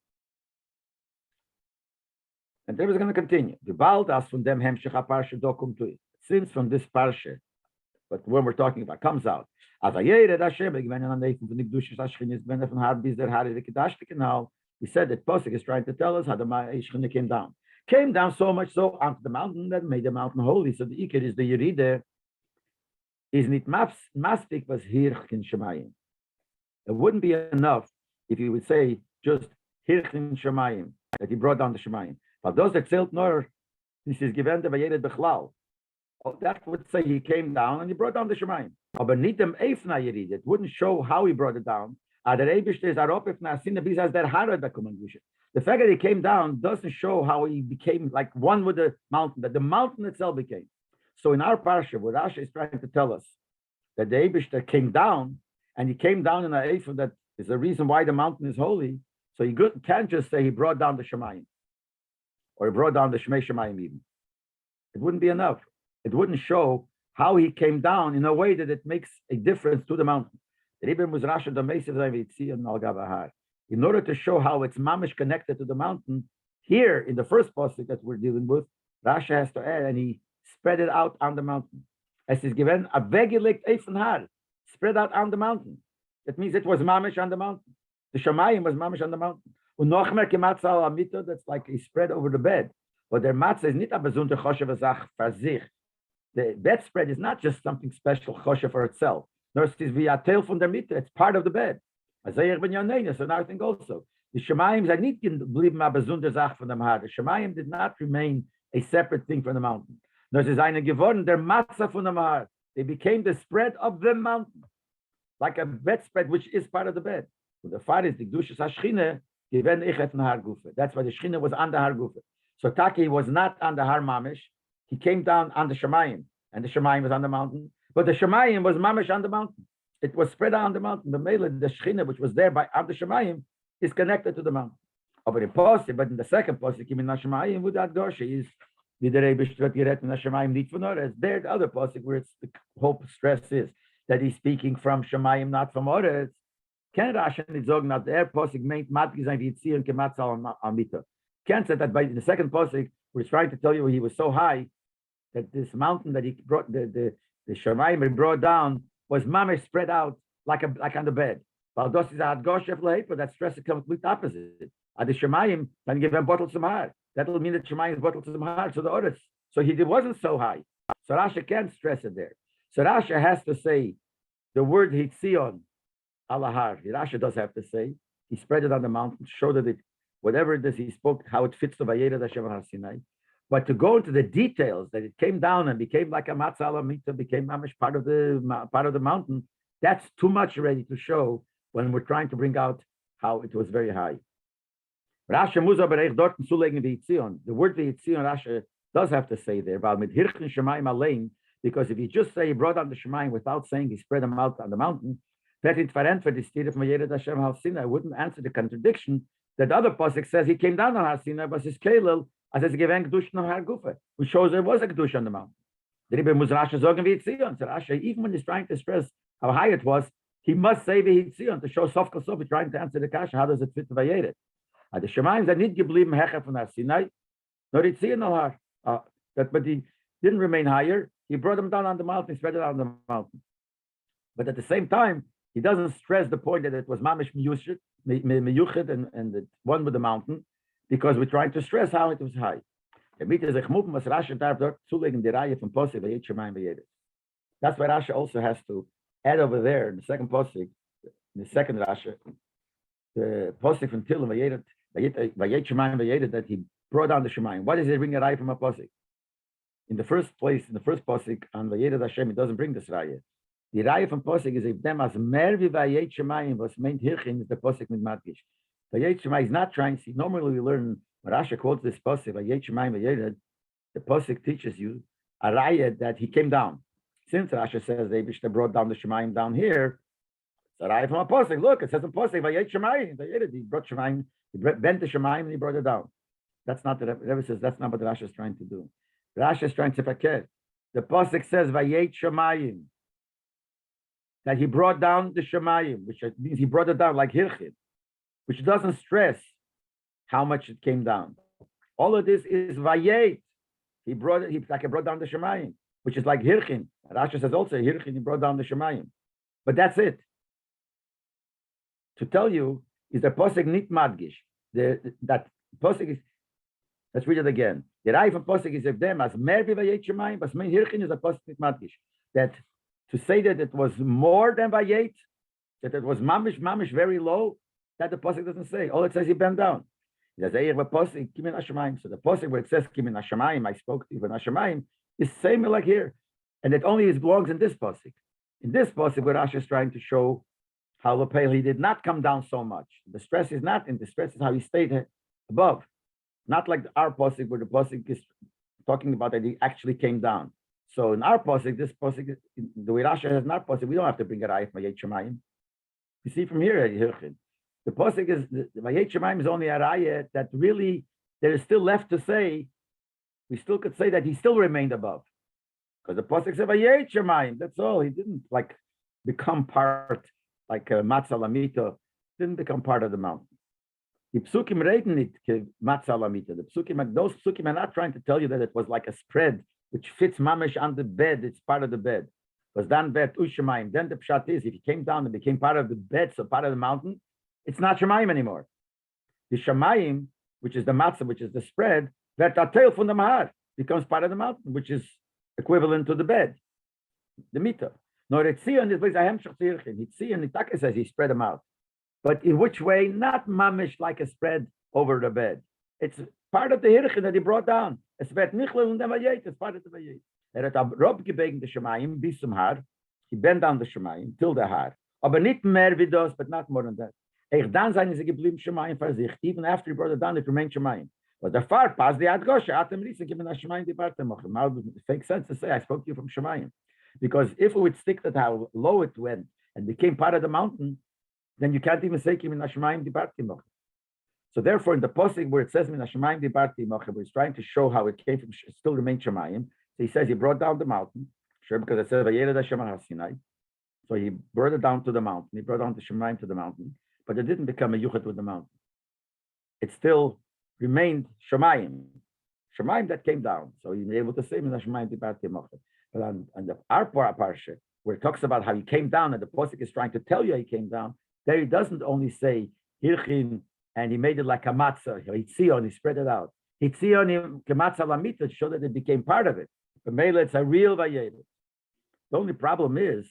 And there was going to continue. The Baldas from them hemshech parsha dokum to it. Since from this parsha, but when we're talking about comes out, as I heard Hashem, he said that Pasuk is trying to tell us how the Shechina came down. Came down so much so onto the mountain that made the mountain holy. So the Iker is the Yerida. Is nit mastik was hirchin shemayim. It wouldn't be enough if you would say just hirchin shemayim, that he brought down the shemayim. But those that zählt nor, this is given the vayered bechlal. That would say he came down and he brought down the shemayim. But nit dem eifna yerid. It wouldn't show how he brought it down. The fact that he came down doesn't show how he became like one with the mountain, that the mountain itself became. So in our parsha, what Rashi is trying to tell us, that the Eibishter came down, and he came down in a ephah that is the reason why the mountain is holy. So he can't just say he brought down the Shemayim, or he brought down the Shmei Shemayim even. It wouldn't be enough. It wouldn't show how he came down in a way that it makes a difference to the mountain. In order to show how it's mamish connected to the mountain, here in the first pasuk that we're dealing with, Rashi has to add, and he spread it out on the mountain. Es is given a weggelegt Eifenhaar, spread out on the mountain. That means it was mamish on the mountain. The Shemayim was mamish on the mountain. Und noch mehr kematza al amito, that's like a spread over the bed. But their matzah is nicht a besondere choshev zach for sich. The bedspread is not just something special choshev for itself. Nor it is via tail from the mitzvah. It's part of the bed. Azayir ben yoneina. So now I think also the Shemayim are nicht geblieben a besondere zach from the mahar. The Shemayim did not remain a separate thing from the mountain. Nor is eine geworden der matzah from the mahar. They became the spread of the mountain, like a bedspread which is part of the bed. So the far is the Kedushas HaShechina given ich in Har Gufa. That's why the Shechina was on the Har Gufa. So Taki was not on the Har Mamish. He came down on the Shemayim, and the Shemayim was on the mountain. But the Shemayim was Mamish on the mountain. It was spread out on the mountain. The Mela, the Shechina, which was there by on the Shemayim, is connected to the mountain. But in the second post, Kim in Shemayim without Goshi is the Rebbe Shtrat Yeret in Shemayim nicht von Ores. There, the other post where it's the whole stress is that he's speaking from Shemayim, not from Ores. Ken Rashi nicht sagen, that der Posik meint Matki sein wie Zion kematzal al Mita. Ken said that by the second Posik, we're trying to tell you he was so high that this mountain that he brought, the Shemayim he brought down was mamish spread out like on the bed. While Dos is a Hadgoshef Leib, but that stress is complete opposite. At the Shemayim, then give him bottle some hard. That'll mean that Shemayim is bottle some hard to the others. So he wasn't so high. So Rasha can't stress it there. So Rasha has to say the word Hitzion alahar. Rasha does have to say he spread it on the mountain, showed that it, whatever it is he spoke, how it fits the Vayera Hashem Har Sinai. But to go into the details that it came down and became like a matzah alamita, became mamish part of the mountain, that's too much already to show when we're trying to bring out how it was very high. Rasha Musa Bereich dort zulegen V'Yitzion. The word V'Yitzion Rasha does have to say there, but with Hirchen Shemayim Alein, because if you just say he brought down the Shemayim without saying he spread them out on the mountain, that it for the state of Vayera Hashem Har Sinai wouldn't answer the contradiction that the other pasuk says he came down on Har Sinai, but his Kelel as es given Kedush no Har Gufa, which shows there was a Kedush on the mountain. The Rebbe muss Rasha sagen V'Yitzion. So Rasha, even when he's trying to stress how high it was, he must say V'Yitzion to show Sof Kosov. He's trying to answer the kasha. How does it fit the Vayera? The Shemayim that need geblieben Hecher von Har Sinai, nor Yitzion no Har. But he didn't remain higher. He brought them down on the mountain. He spread it on the mountain. But at the same time, he doesn't stress the point that it was mamish miyuchid and the one with the mountain, because we're trying to stress how it was high. That's why Rasha also has to add over there in the second posik, in the second Rasha, the posik from Tilim that he brought down the Shemayim. Why does he bring a raya from a posik? In the first place, in the first posik on Vayeret Hashem, he doesn't bring this raya. The raya from posik is if them as mer v'vayet Shemayim was meant hirchin is the posik with madgish. Vayet Shemayim is not trying to see. Normally we learn when Rasha quotes this posik vayet Shemayim vayet. The posik teaches you a raya that he came down. Since Rasha says they brought down the Shemayim down here, it's a raya from a posik. Look, it says in posik vayet Shemayim vayet. He brought Shemayim, he bent the Shemayim and he brought it down. That's not the Rebbe says. That's not what Rasha is trying to do. Rasha is trying to paket. The posik says vayet Shemayim, that he brought down the Shemayim, which means he brought it down like Hirchid, which doesn't stress how much it came down. All of this is Vayet. He brought it, he brought down the Shemayim, which is like Hirchin. Rasha says also Hirchin, he brought down the Shemayim. But that's it. To tell you, is the Posek nit madgish. That Posek is, let's read it again. The Rai from Posek is of them as mer Vayet Shemayim, but main Hirchin is a Posek nit madgish. That to say that it was more than Vayet, that it was mamish very low, that the Pasuk doesn't say. All it says he bent down. So the Pasuk where it says Kimin Hashemayim, I spoke to you in Hashemayim, is same like here. And it only belongs in this Pasuk. In this Pasuk where Rashi is trying to show how Lepel he did not come down so much. The stress is not in the stress is how he stayed above. Not like our Pasuk where the Pasuk is talking about that he actually came down. So in our posik, this posik, the way Rasha has not posik, we don't have to bring a raya from Vayet Shemayim. You see from here, the posik is the Vayet Shemayim is only a raya that really there is still left to say. We still could say that he still remained above, because the posik said Vayet Shemayim. That's all. He didn't like become part like matzah lamita. Didn't become part of the mountain. The psukim reden it matzah lamita. The psukim, those psukim are not trying to tell you that it was like a spread which fits mamish on the bed, it's part of the bed. Was then bet ushamayim. Then the pshat is if he came down and became part of the bed, so part of the mountain, it's not shamayim anymore. The shamayim, which is the matzah, which is the spread, that tail from the mahar becomes part of the mountain, which is equivalent to the bed, the mita. Nor Hitzion is ahem shachtirchin. Hitzion Itaka says he spread them out, but in which way? Not mamish like a spread over the bed. It's part of the hirchin that he brought down. Es wird nicht und der Vayet, it's part of the Vayet. Hat Rob gebegen the Shemayim bis zum Har. He bent down the Shemayim till the Har. Aber nicht mehr wie das, but not more than that. Dann seien sie geblieben Shemayim für sich. Even after he brought it down, it remained Shemayim. But the far past the Adgosha, Atem Risa, given a Shemayim diparte machen. Now it makes sense to say, I spoke to you from Shemayim. Because if we would stick to how low it went and became part of the mountain, then you can't even say given a Shemayim diparte machen. So therefore, in the posting where it says "Min Hashemayim dibarti mocha," he's trying to show how it came from still remained Shemayim. So he says he brought down the mountain, sure, because it says Vayera Hashem Har Sinai. So he brought it down to the mountain. He brought down the Shemayim to the mountain, but it didn't become a yuchat with the mountain. It still remained Shemayim that came down. So he was able to say "Min Hashemayim dibarti mocha." But on the our parsha, where it talks about how he came down, and the posting is trying to tell you he came down, there he doesn't only say Hirchin and he made it like a matzah. Hitzion, he spread it out. Hitzion kematzah lamita to show that it became part of it. But Mela, it's a real vayedet. The only problem is,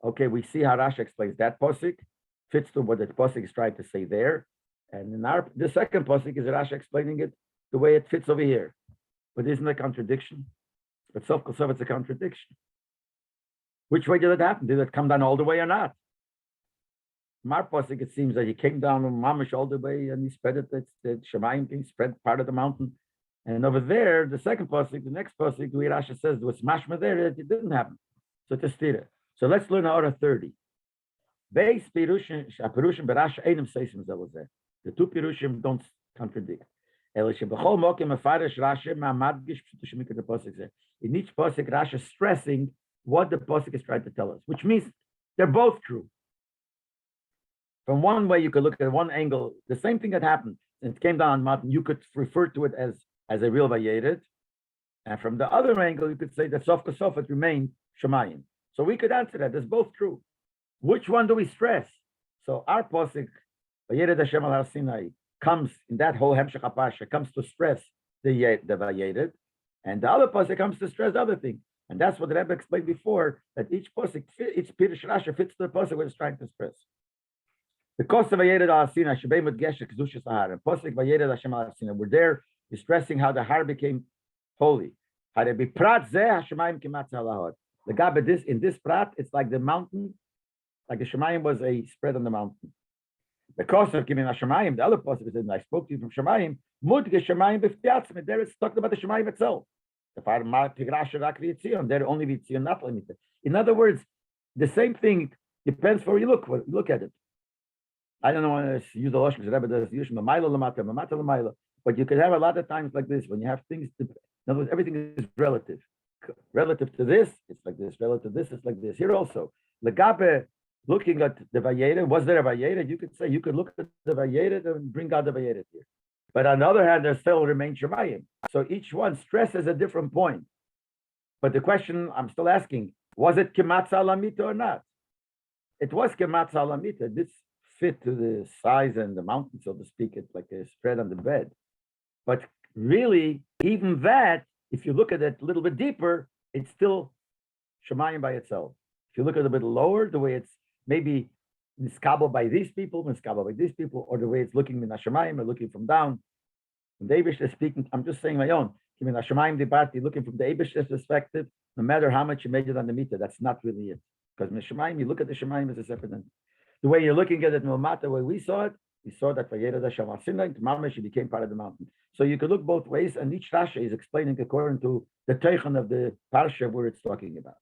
okay, we see how Rashi explains that posik fits to what the posik is trying to say there, and in the second posik is Rashi explaining it the way it fits over here. But isn't it a contradiction? But self-kosov, it's a contradiction. Which way did it happen? Did it come down all the way or not? Mar posik, it seems that he came down mamish all the way and he spread it. The Shemayim king spread part of the mountain. And over there, the second posik, the next posik, where Rashi says there was mashma there, it didn't happen. So it's a stira. So let's learn order 30. Beis pirushim shapirushim berash einim seisim zelazeh. The two pirushim don't contradict. In each posik, Rashi is stressing what the posik is trying to tell us, which means they're both true. From one way, you could look at one angle, the same thing that happened and it came down on mountain, you could refer to it as a real vayedet. And from the other angle, you could say that sof kosof it remained shemayim. So we could answer that. It's both true. Which one do we stress? So our posik, vayedet Hashem al Har Sinai, comes in that whole Hemshech HaParsha, comes to stress the vayedet, and the other posik comes to stress the other thing. And that's what the Rebbe explained before, that each posik, each Pirush Rashi fits the posik what it's trying to stress. The cost of Vayered al Sinai, Shebei Mud Geshe Kedushas Har, and posik Vayered Hashem al Sinai. We're there, is stressing how the Har became holy. How they be prat zeh Hashemayim kimat zeh. The Gabe in this prat, it's like the mountain, like the Shemayim was a spread on the mountain. The cost of giving Hashemayim, the other posik is, I spoke to you from Shemayim. Mud Geshemayim b'ftiatzim. There it's talking about the Shemayim itself. They're only Vitzion, not limited. In other words, the same thing depends where you look at it. I don't want to use the Lashon because Rebbe does use Mamayla Lamata, Mamata Lamayla, but you could have a lot of times like this when you have things in other words, everything is relative. Relative to this, it's like this. Relative to this, it's like this. Here also, Legabe, looking at the Vayeda, was there a Vayeda? You could say, you could look at the Vayeda and bring out the Vayeda here. But on the other hand, there still remains Shemayim. So each one stresses a different point. But the question I'm still asking, was it Kematza Alamita or not? It was Kematza Alamita. This fit to the size and the mountain, so to speak. It's like a spread on the bed. But really, even that, if you look at it a little bit deeper, it's still Shemayim by itself. If you look at it a bit lower, the way it's maybe miskabel by these people, miskabel by these people, or the way it's looking in Hashemayim or looking from down. When the Eibush is speaking, I'm just saying my own. In Hashemayim Dibati, looking from the Eibush's perspective, no matter how much you made it on the meter, that's not really it. Because in Hashemayim, you look at the Shemayim as a separate entity. The way you're looking at it in Mata, the way we saw that Vayered Hashem al Sinai, Mamash, it became part of the mountain. So you could look both ways, and each Rashi is explaining according to the Teichen of the Parsha where it's talking about.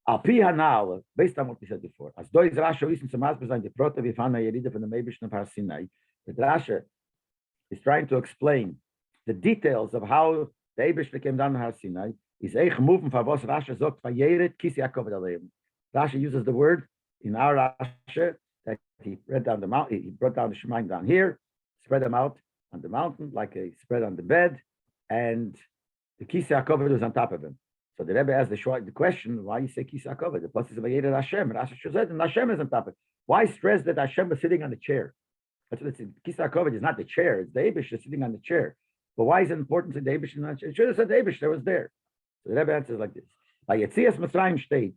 Al Pi Hanal, based on what we said before, as Dois Rashi listen to Masbezan, the Prota Vifana Yerida from the Meibish of Har Sinai, the Rashi is trying to explain the details of how the Eibush came down to Har Sinai. Is Eich moving for Vos Rashi Zogt Vayered Kisi Yaakov Aleim. Rashi uses the word in our Rashi that he read down the mountain. He brought down the Shemayim down here, spread them out on the mountain like a spread on the bed, and the Kisi Yaakov was on top of him. So the Rebbe asked the question, why you say Kisi Yaakov? The plus is Vayered Hashem. Rashi said, and Hashem is on top of it. Why stress that Hashem was sitting on the chair? That's what it's Kisi Yaakov is not the chair, it's the Eibush sitting on the chair. But why is it important to the Eibush on the chair? It should have said the Eibush that was there. So the Rebbe answers like this. By Yetzias Mitzrayim state,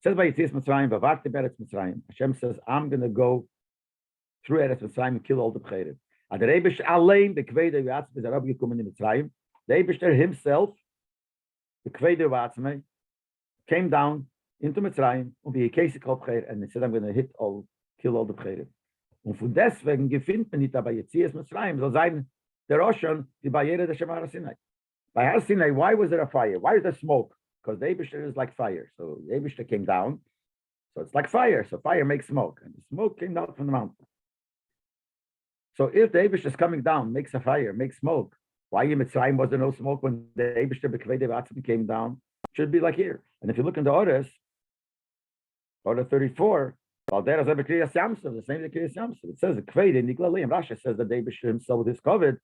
says by Yetzias Mitzrayim, Vavarte Beretz Mitzrayim, Hashem says, I'm going to go through Eretz Mitzrayim and kill all the Bcherim. The Eibush Alein, the Kvede Yatzme, the Rabbi Yikumen in Mitzrayim, the Eibush there himself, the Kvede Yatzme, came down into Mitzrayim, and be a case called Bcher, and he said, I'm going to kill all the Bcherim. Und von deswegen gefindt man nicht bei Yetzias Mitzrayim, soll sein der Oshon, die Vayered Hashem Har Sinai. By Har Sinai, why was there a fire? Why is there smoke? Because the Eibush is like fire. So the Eibush came down, so it's like fire. So fire makes smoke, and the smoke came down from the mountain. So if the Eibush is coming down, makes a fire, makes smoke, why in Mitzrayim was there no smoke when the Eibush B'Kvei Devatzim came down? It should be like here. And if you look in the Order 34, the same as Kriyas Yamsuf. It says the Kvei in Nigla and Rashi says that the Eibush himself with his covet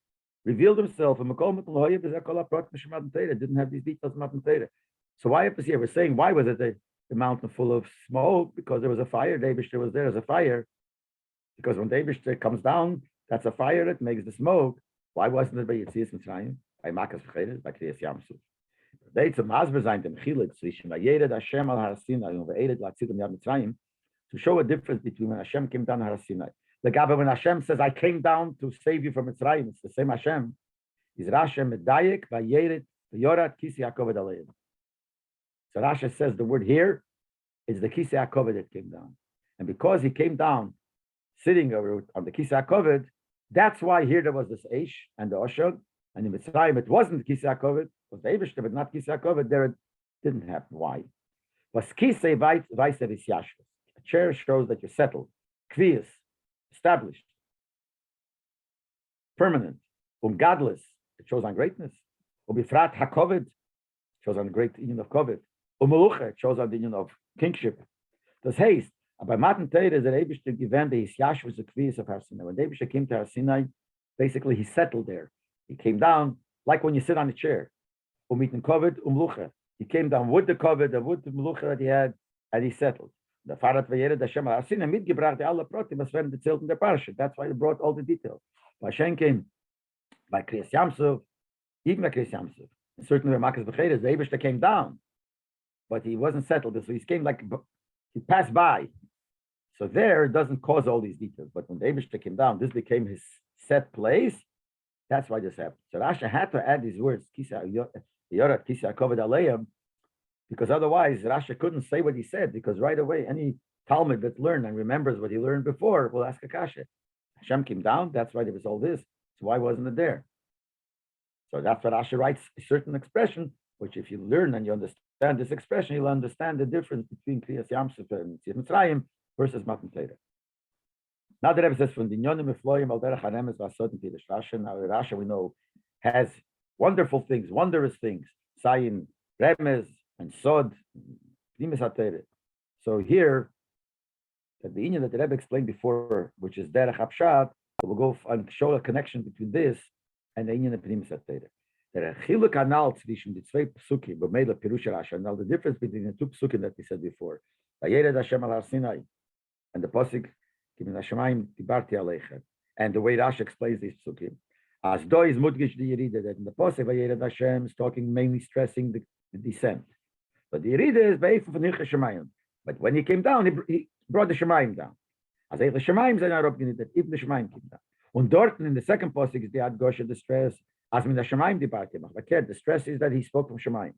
revealed himself and didn't have these details in Matan Torah. So why up here? We're saying why was it the mountain full of smoke? Because there was a fire. The Eibush was there as a fire. Because when the Eibishter comes down, that's a fire that makes the smoke. Why wasn't it by Yetzias Mitzrayim? By Makas V'cheres, by Kriyas Yamsuf. They zum Masber sein dem Chilik zwischen Vayered Hashem al Har Sinai and Vayered Latzidim Yad Mitzrayim to show a difference between when Hashem came down Har Sinai. The Gabba, when Hashem says, I came down to save you from Mitzrayim, it's the same Hashem. Is Rashi Medayek Vayered V'yorat Kisi HaKoved Aleim. So Rashi says the word here is the Kisi HaKoved that came down. And because he came down sitting on the Kisi HaKoved, that's why here there was this Eish and the Oshod, and in Mitzrayim it wasn't Kisi HaKoved, it was the Eibishter, but not Kisi HaKoved. There it didn't happen. Why? Was Kisei Vaiser is Yashvus. A chair shows that you're settled, Kviyas, established, permanent, Gadlus, it shows on greatness, Bifrat HaKoved, shows on great union of Koved, Melucha, it shows on the union of kingship. Das heißt, by Matan Teir is that Eibishter given the Yashvus the Kviyas of Har Sinai. When Eibishter came to Har Sinai, basically he settled there. He came down like when you sit on a chair. Umitin Koved, Lucha. He came down with the Koved, the wood Lucha that he had, and he settled. The Farat Vayered Hashem Har Sinai mitgebracht alle Protim, was werden erzählt in der Parsha. That's why they brought all the details. By Hashem came by Kriyas Yamsuf, even by Kriyas Yamsuf. And certainly by Makas V'cheres, the Eibishter came down, but he wasn't settled. So he came like he passed by. So there it doesn't cause all these details. But when the Eibishter came down, this became his set place. That's why this happened. So Rashi had to add these words, Yorat Kisi HaKoved Aleim, because otherwise Rashi couldn't say what he said, because right away any Talmud that learned and remembers what he learned before will ask a kasha. Hashem came down, that's why there was all this. So why wasn't it there? So that's what Rashi writes, a certain expression, which if you learn and you understand this expression, you'll understand the difference between Kriyas Yamsuf and Mitzrayim versus Matan Torah. Now the Rebbe says from the Nyonim Efloim al Derech Haremes Vasod and Pirush Rashi. Now Rashi we know has wonderful things, wondrous things, Sayin, Remes, and Sod, Primus HaTorah. So here, that the Inyan that the Rebbe explained before, which is Derech Hapshat, we'll go and show a connection between this and the Inyan of Primus HaTorah. There are Chiluk Anal zwischen the zwei Psukim, B'meila Pirush Rashi. Now the difference between the two Psukim that we said before, Vayered Hashem al Har Sinai, and the Pasuk, and the way Rashi explains these psukim, as do is mudgish the Yerida, that in the Pasuk Vayered Hashem is talking mainly stressing the descent, but the Yerida is Be'ef von Hilchas Shemayim. But when he came down, he brought the Shemayim down. As Hilchas Shemayim zijn erop geniet, that even the Shemayim came down. And dort in the second Pasuk is the Adgosha, the stress, as min the Shemayim departed. The stress is that he spoke from Shemayim,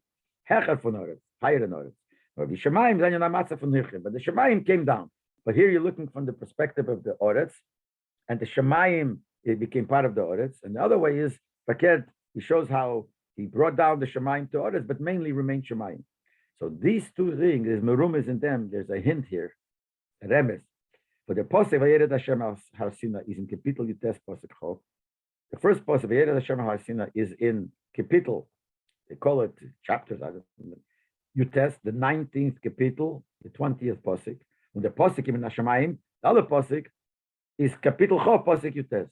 Hecher von Oretz, higher than Oretz. But the Shemayim zijn Matzah von Hilchas, but the Shemayim came down. But here you're looking from the perspective of the Oretz, and the Shemayim, it became part of the Oretz. And the other way is, Faked, he shows how he brought down the Shemayim to Oretz, but mainly remained Shemayim. So these two things, there's merumas in them, there's a hint here, a remes. For the Posei Vayered Hashem Har Sinai is in Kapitel Yutes Posek Chok. The first Posei Vayered Hashem Har Sinai is in Kapitel, they call it chapters, I don't know. Yutes, the 19th Kapitel, the 20th Posek. When the Posik in Hashemayim, the other Posik is Kapitel Chof Posik Yutes,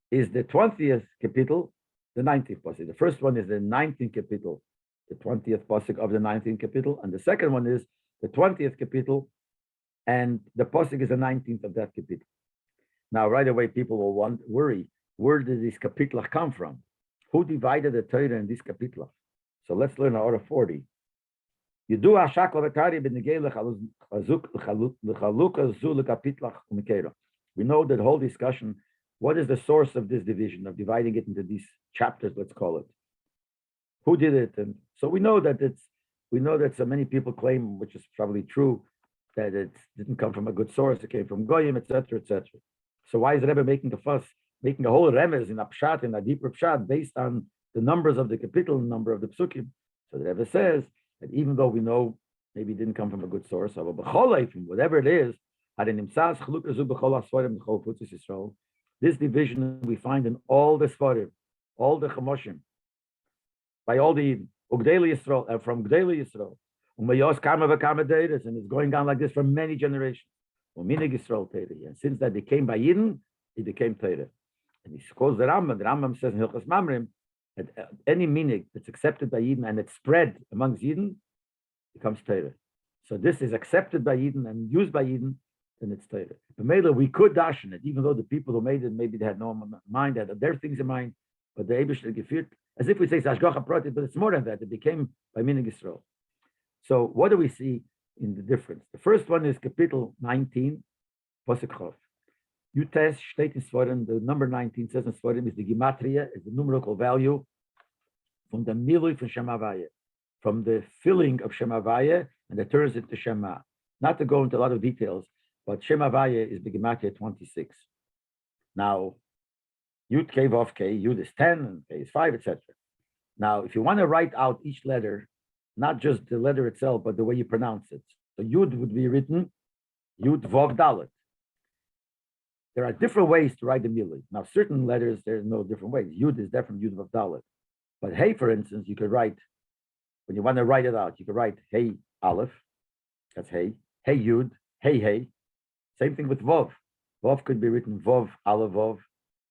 is the 20th Kapitel, the 19th Posik. The first one is the 19th Kapitel, the 20th Posik of the 19th Kapitel, and the second one is the 20th Kapitel, and the Posik is the 19th of that Kapitel. Now, right away, people will worry, where did this Kapitel come from? Who divided the Torah in this Kapitel? So let's learn out of 40. We know that the whole discussion, what is the source of this division, of dividing it into these chapters, let's call it? Who did it? And so we know that so many people claim, which is probably true, that it didn't come from a good source, it came from Goyim, etc., etc. So why is Rebbe making a fuss, making a whole remez in a pshat, in a deeper pshat, based on the numbers of the kapitel, number of the psukim? So the Rebbe says that even though we know maybe it didn't come from a good source, from whatever it is, this division we find in all the Svarim, all the Chamoshim, by all the Ugdeli Yisro, from Ugdeli Yisro, and it's going on like this for many generations. And since that they came by Yidden, it became Torah. And he calls the Rambam says in Hilchas Mamrim, that any minig that's accepted by Yidden and it's spread amongst Yidden becomes Torah. So this is accepted by Yidden and used by Yidden, then it's Torah. But Mela, we could dashen it, even though the people who made it, maybe they had no mind, they had their things in mind, but the Eibush geführt, as if we say Ashgacha Pratit, but it's more than that. It became by meaning Yisro. So what do we see in the difference? The first one is Kapitel 19, Posuk Chof. Yutes steht in Svarim, the number 19 says in Svarim is the Gematria, is the numerical value from the Milui from Shem Havaya, from the filling of Shem Havaya, and it turns into Shema. Not to go into a lot of details, but Shem Havaya is the Gematria 26. Now, Yud K Vav K, Yud is 10, and K is 5, etc. Now, if you want to write out each letter, not just the letter itself, but the way you pronounce it. So Yud would be written Yud Vav Dalet. There are different ways to write the Milui. Now, certain letters, there's no different ways. Yud is different from Yud Vav Dalet. But Hey, for instance, you could write, when you want to write it out, you could write Hey Aleph, that's Hey, Hey Yud, Hey Hey. Same thing with Vav. Vav could be written Vav Aleph Vav,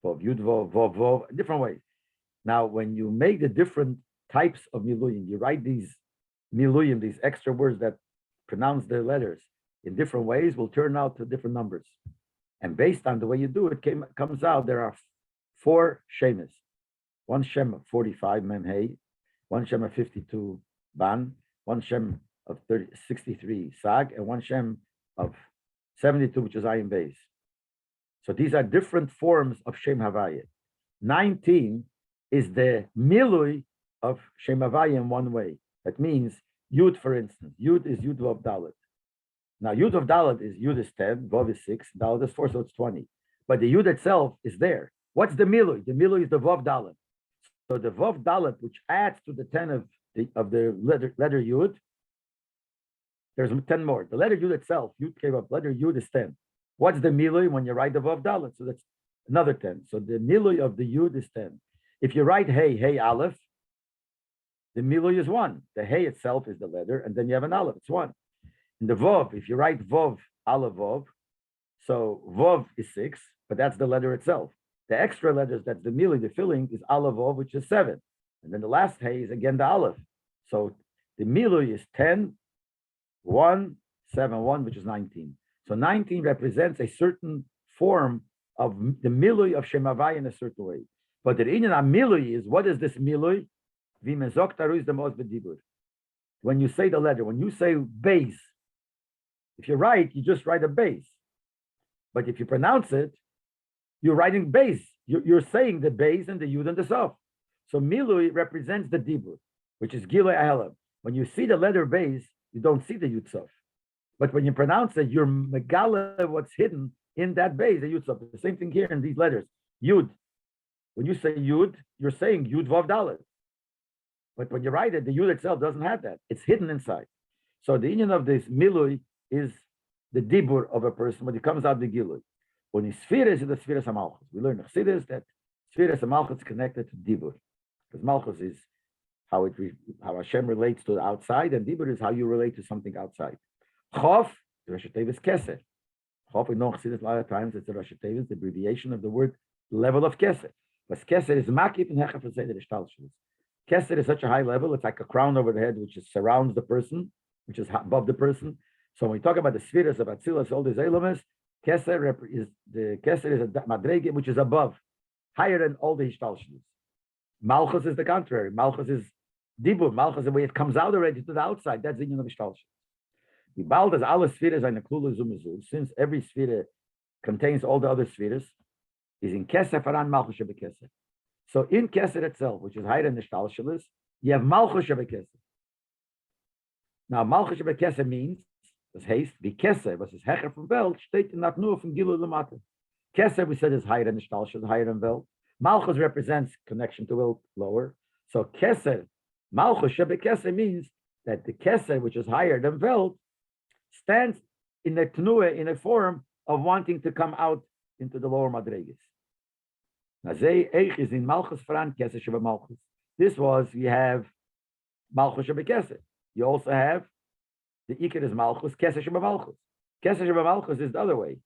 Vav Yud Vav, Vav Vav, different ways. Now, when you make the different types of Miluyim, you write these Miluyim, these extra words that pronounce the letters in different ways, will turn out to different numbers. And based on the way you do it, comes out there are 4 Shemas. One Shem of 45 Mem Hey, one Shem of 52 Ban, one Shem of 63 Sag, and one Shem of 72, which is Ayin Beis. So these are different forms of Shem Havaya. 19 is the Milui of Shem Havaya in one way. That means Yud, for instance. Yud is Yud Vav Dalet. Now, Yud of Dalet is Yud is 10, Vav is 6, Dalet is 4, so it's 20. But the Yud itself is there. What's the Milui? The Milui is the Vav Dalet. So the Vav Dalet, which adds to the 10 of the letter Yud, there's 10 more. The letter Yud itself, Yud came up, letter Yud is 10. What's the Milui when you write the Vav Dalet? So that's another 10. So the Milui of the Yud is 10. If you write Hey, Hey Aleph, the Milui is 1. The Hey itself is the letter, and then you have an Aleph, it's 1. In the Vav, if you write Vav, Aleph, Vav, so Vav is 6, but that's the letter itself. The extra letters, that's the Milui, the filling, is Aleph, Vav, which is 7. And then the last Hey is again the Aleph. So the Milui is 10, 1, 7, 1, which is 19. So 19 represents a certain form of the Milui of Shem Havaya in a certain way. But the Inyan Milui is, what is this Milui? V'mezoktaru is the most bedibur. When you say the letter, when you say base, if you write, you just write a base. But if you pronounce it, you're writing base. You're saying the base and the Yud and the Sof. So Milui represents the Dibur, which is Gilui Ahelam. When you see the letter base, you don't see the Yud Sof. But when you pronounce it, you're Megala what's hidden in that base, the Yud Sof. The same thing here in these letters. Yud. When you say Yud, you're saying Yud Vav Dalet. But when you write it, the Yud itself doesn't have that. It's hidden inside. So the union of this Milui is the Dibur of a person when it comes out the Gilui. When the Spheres is the Spheres HaMalchus. We learn in Chassidus that Spheres HaMalchus is connected to Dibur. Because Malchus is how Hashem relates to the outside, and Dibur is how you relate to something outside. Chof, the Rosh Hashanah Keser. Chof, we know Chassidus a lot of times, it's the Rosh Hashanah, the abbreviation of the word level of Keser. But Keser is Makif and Hechaf and Seder Ishtalshalos. Keser is such a high level, it's like a crown over the head, which surrounds the person, which is above the person. So when we talk about the spheres of Atzilus, all these elements, Keser is a Madrege, which is above, higher than all the Ishtalshalos. Malchus is the contrary. Malchus is Dibur. Malchus is the way it comes out already to the outside. That's the union of Ishtalshalos. The Baldas, all spheres are Neklula Zumazul, since every sphere contains all the other spheres, is in Keser Faran Malchus Keser. So in Keser itself, which is higher than the Ishtalshalos, you have Malchus Keser. Now Malchus Keser means, das heißt, the Keser, was is Hecher from Welt, steht in Natnu from Gilu Lamata. Keser, we said, is higher than the Ishtalshalos, higher than Welt. Malchus represents connection to Welt, lower. So Keser, Malchus Keser means that the Keser, which is higher than Welt, stands in a Tnua, in a form of wanting to come out into the lower Madreges. Is in Malchus Fran Keser Sheba Malchus. This was, you have Malchus Sheba Keser. You also have the Iker is Malchus, Keser Sheba Malchus. Keser Sheba Malchus is the other way.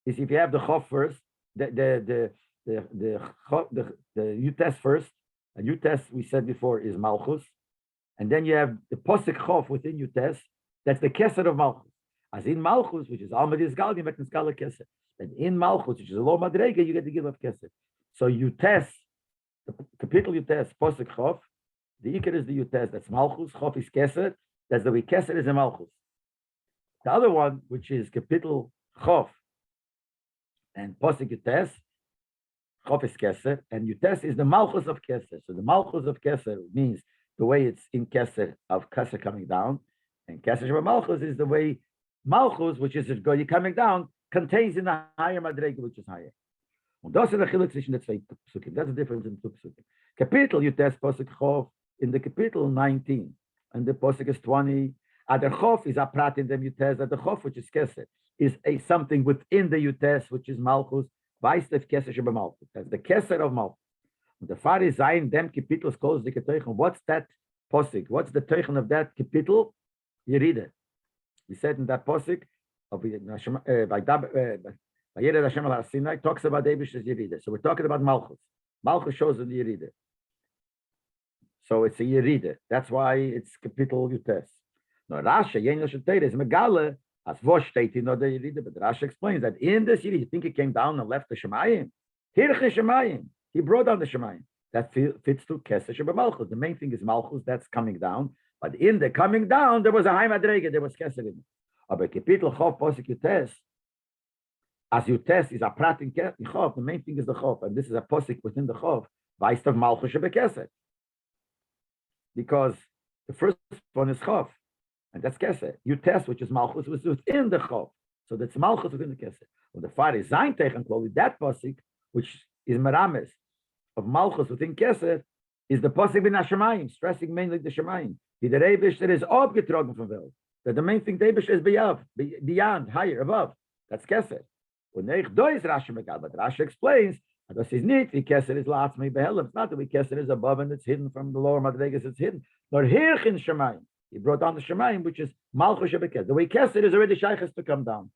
Is if you have the Chof first, the Yutes first, and Yutes we said before is Malchus, and then you have the Posik Chof within Yutes. That's the Keser of Malchus. As in Malchus, which is Alma Disgal, you make Niskala Keser. And in Malchus, which is a low Madrega, you get the Gil of Keser. So you test, the capital you test, Posik Chof, the Iker is the you test, that's Malchus, Chof is Keser, that's the way Keser is a Malchus. The other one, which is capital Chof, and Posik you test, Chof is Keser, and you test is the Malchus of Keser. So the Malchus of Keser means the way it's in Keser of Keser coming down, and Keser Sheba Malchus is the way Malchus, which is going coming down, contains in a higher Madrege, which is higher. Und das ist der Chiluk zwischen den zwei Psukim. That's the difference in the two Psukim. Kapitel, you test Posuk Chof in the Kapitel 19, and the Posuk is 20. The Chof is a prat in the Yutes, the Chof, which is Keser, is a something within the Yutes, which is Malchus, Weiß the Keser Sheba Malchus. That's the Keser of Malchus. And the Far is Zayin, them Kapitels calls the Keteuchen. What's that Posuk? What's the Teuchen of that Kapitel? You read it. We said in that Posuk, of Vayera Hashem al Sinai talks about Eibish's Yerida. So we're talking about Malchus. Malchus shows in the Yerida. So it's a Yerida. That's why it's capital Yutes. No, Rasha, Yeno Shetera is Megala, as Vosh state, you know the Yerida, but Rasha explains that in this Yerida, you think he came down and left the Shemayim? Hirche Shemayim. He brought down the Shemayim. That fits to Keser Sheba Malchus. The main thing is Malchus, that's coming down. But in the coming down, there was a High Madrege, there was Keser in it. Aber capital Chof Posik Yutes, as you test is a prat in Chof, the main thing is the Chof, and this is a posik within the Chof, Weist of Malchus Keser. Because the first one is Chof, and that's Keser. You test, which is Malchus, was within the Chof. So that's Malchus within the Keser. Well, the far is Zayin Teichen Kloli, that posik, which is Merames of Malchus within Keser, is the posik bin Hashemayim, stressing mainly the Shemayim. The Reibish that is abgetrogen from Welt. That the main thing, the Reibish is beyond, higher, above. That's Keser. But Rashi explains that is neat. The Keser is latzmi behelim. It's not that we Keser is above and it's hidden from the lower Madregas. It's hidden. Nor hirchin Shemayim. He brought down the Shemayim, which is Malchus Keser. The way Keser is already shaychus to come down.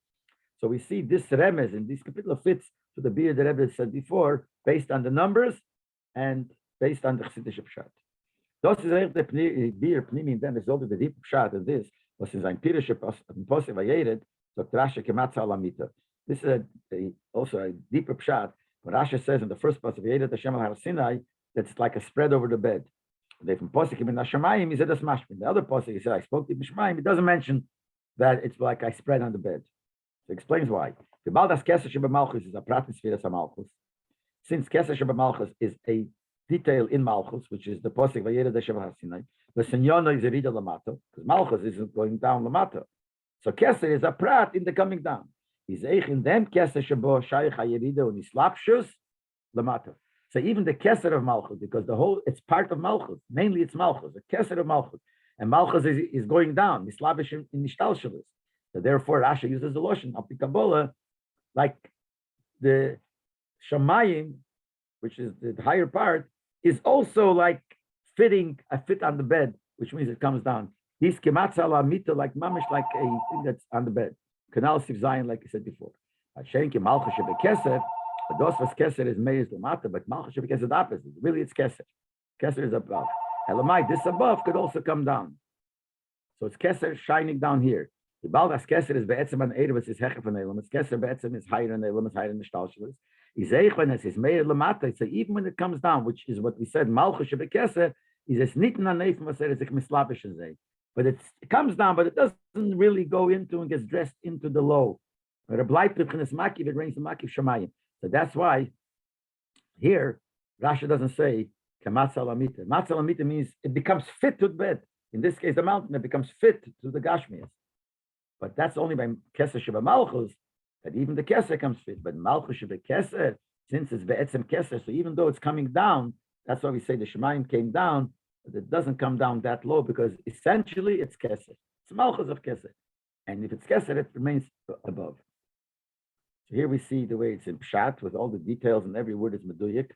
So we see this remez in this capital fits to the beer the Rebbe said before, based on the numbers and based on the Chassidish Pshat. Das ist eigentlich der beer Pnimi in them is also the deep Pshat of this. Was in sein Pirische Posel vayered, so Rashi kematza alamita. This is also a deeper pshat. What Rashi says in the first part of Yeda Hashem al Sinai, that's like a spread over the bed. They from Posik in Hashemayim, he said that's mashmin. The other Posik, he said I spoke to Bishmayim. It doesn't mention that it's like I spread on the bed. So it explains why. The Baldas Keser Sheba Malchus is a pratisphere of Malchus. Since Keser Sheba Malchus is a detail in Malchus, which is the Posik Yeda Hashem al Sinai, the Senyono is a Rida Lamato, because Malchus isn't going down Lamato. So Keser is a prat in the coming down. Is in them Keser Shabo Shaykh Hayerida and Islapshus Lamata. So even the Keser of Malchus, because the whole it's part of Malchus, mainly it's Malchus, the Keser of Malchus, and Malchus is going down, Islavish in Nishtalshalis. So therefore, Rashi uses the lotion of the Kabbalah, like the Shamayim, which is the higher part, is also like fitting a fit on the bed, which means it comes down. This Kematzala Mita, like Mamish, like a thing that's on the bed. Canal Siv Zion, like I said before. Shenki Malchus Keser, but those was Keser is Meir Lamata, but Malchus Keser is the opposite. Really, it's Keser. Keser is above. Elamai, this above could also come down. So it's Keser shining down here. The Baldas Keser is Be'etzem an Erev, it's Hechef an Elam. It's Keser Be'etzem is higher than Elam, it's higher than the Shtalshalis. Izeich when it is Meir Lamata, so even when it comes down, which is what we said, Malchus Keser, is es nit na neif maser is mislavish zeh. But it comes down, but it doesn't really go into and gets dressed into the low. But a blight pipchinas makiv, it rains the makiv shamayim. So that's why here Rashi doesn't say kamatz alamita. Matz alamita means it becomes fit to the bed. In this case, the mountain, it becomes fit to the gashmias. But that's only by keser sheba malchus that even the keser comes fit. But malchus sheba keser, since it's be'etzem keser, so even though it's coming down, that's why we say the shamayim came down. But it doesn't come down that low because essentially it's keser. It's malchus of keser. And if it's keser, it remains above. So here we see the way it's in pshat with all the details and every word is meduyik.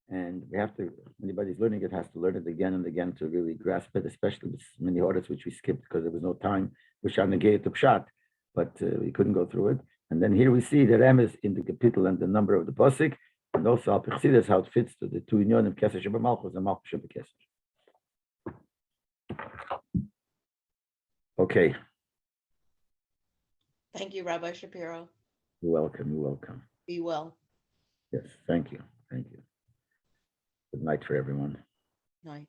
And we have to, if anybody's learning it, has to learn it again and again to really grasp it, especially with many orders which we skipped because there was no time, which are negated to pshat, but we couldn't go through it. And then here we see the remes in the capital and the number of the posik. And also, I'll see that's how it fits to the two union of Keser Sheba Malchus and Malchus Sheba Keser. Okay. Thank you, Rabbi Shapiro. You're welcome. You're welcome. Be well. Yes, thank you. Thank you. Good night for everyone. Night.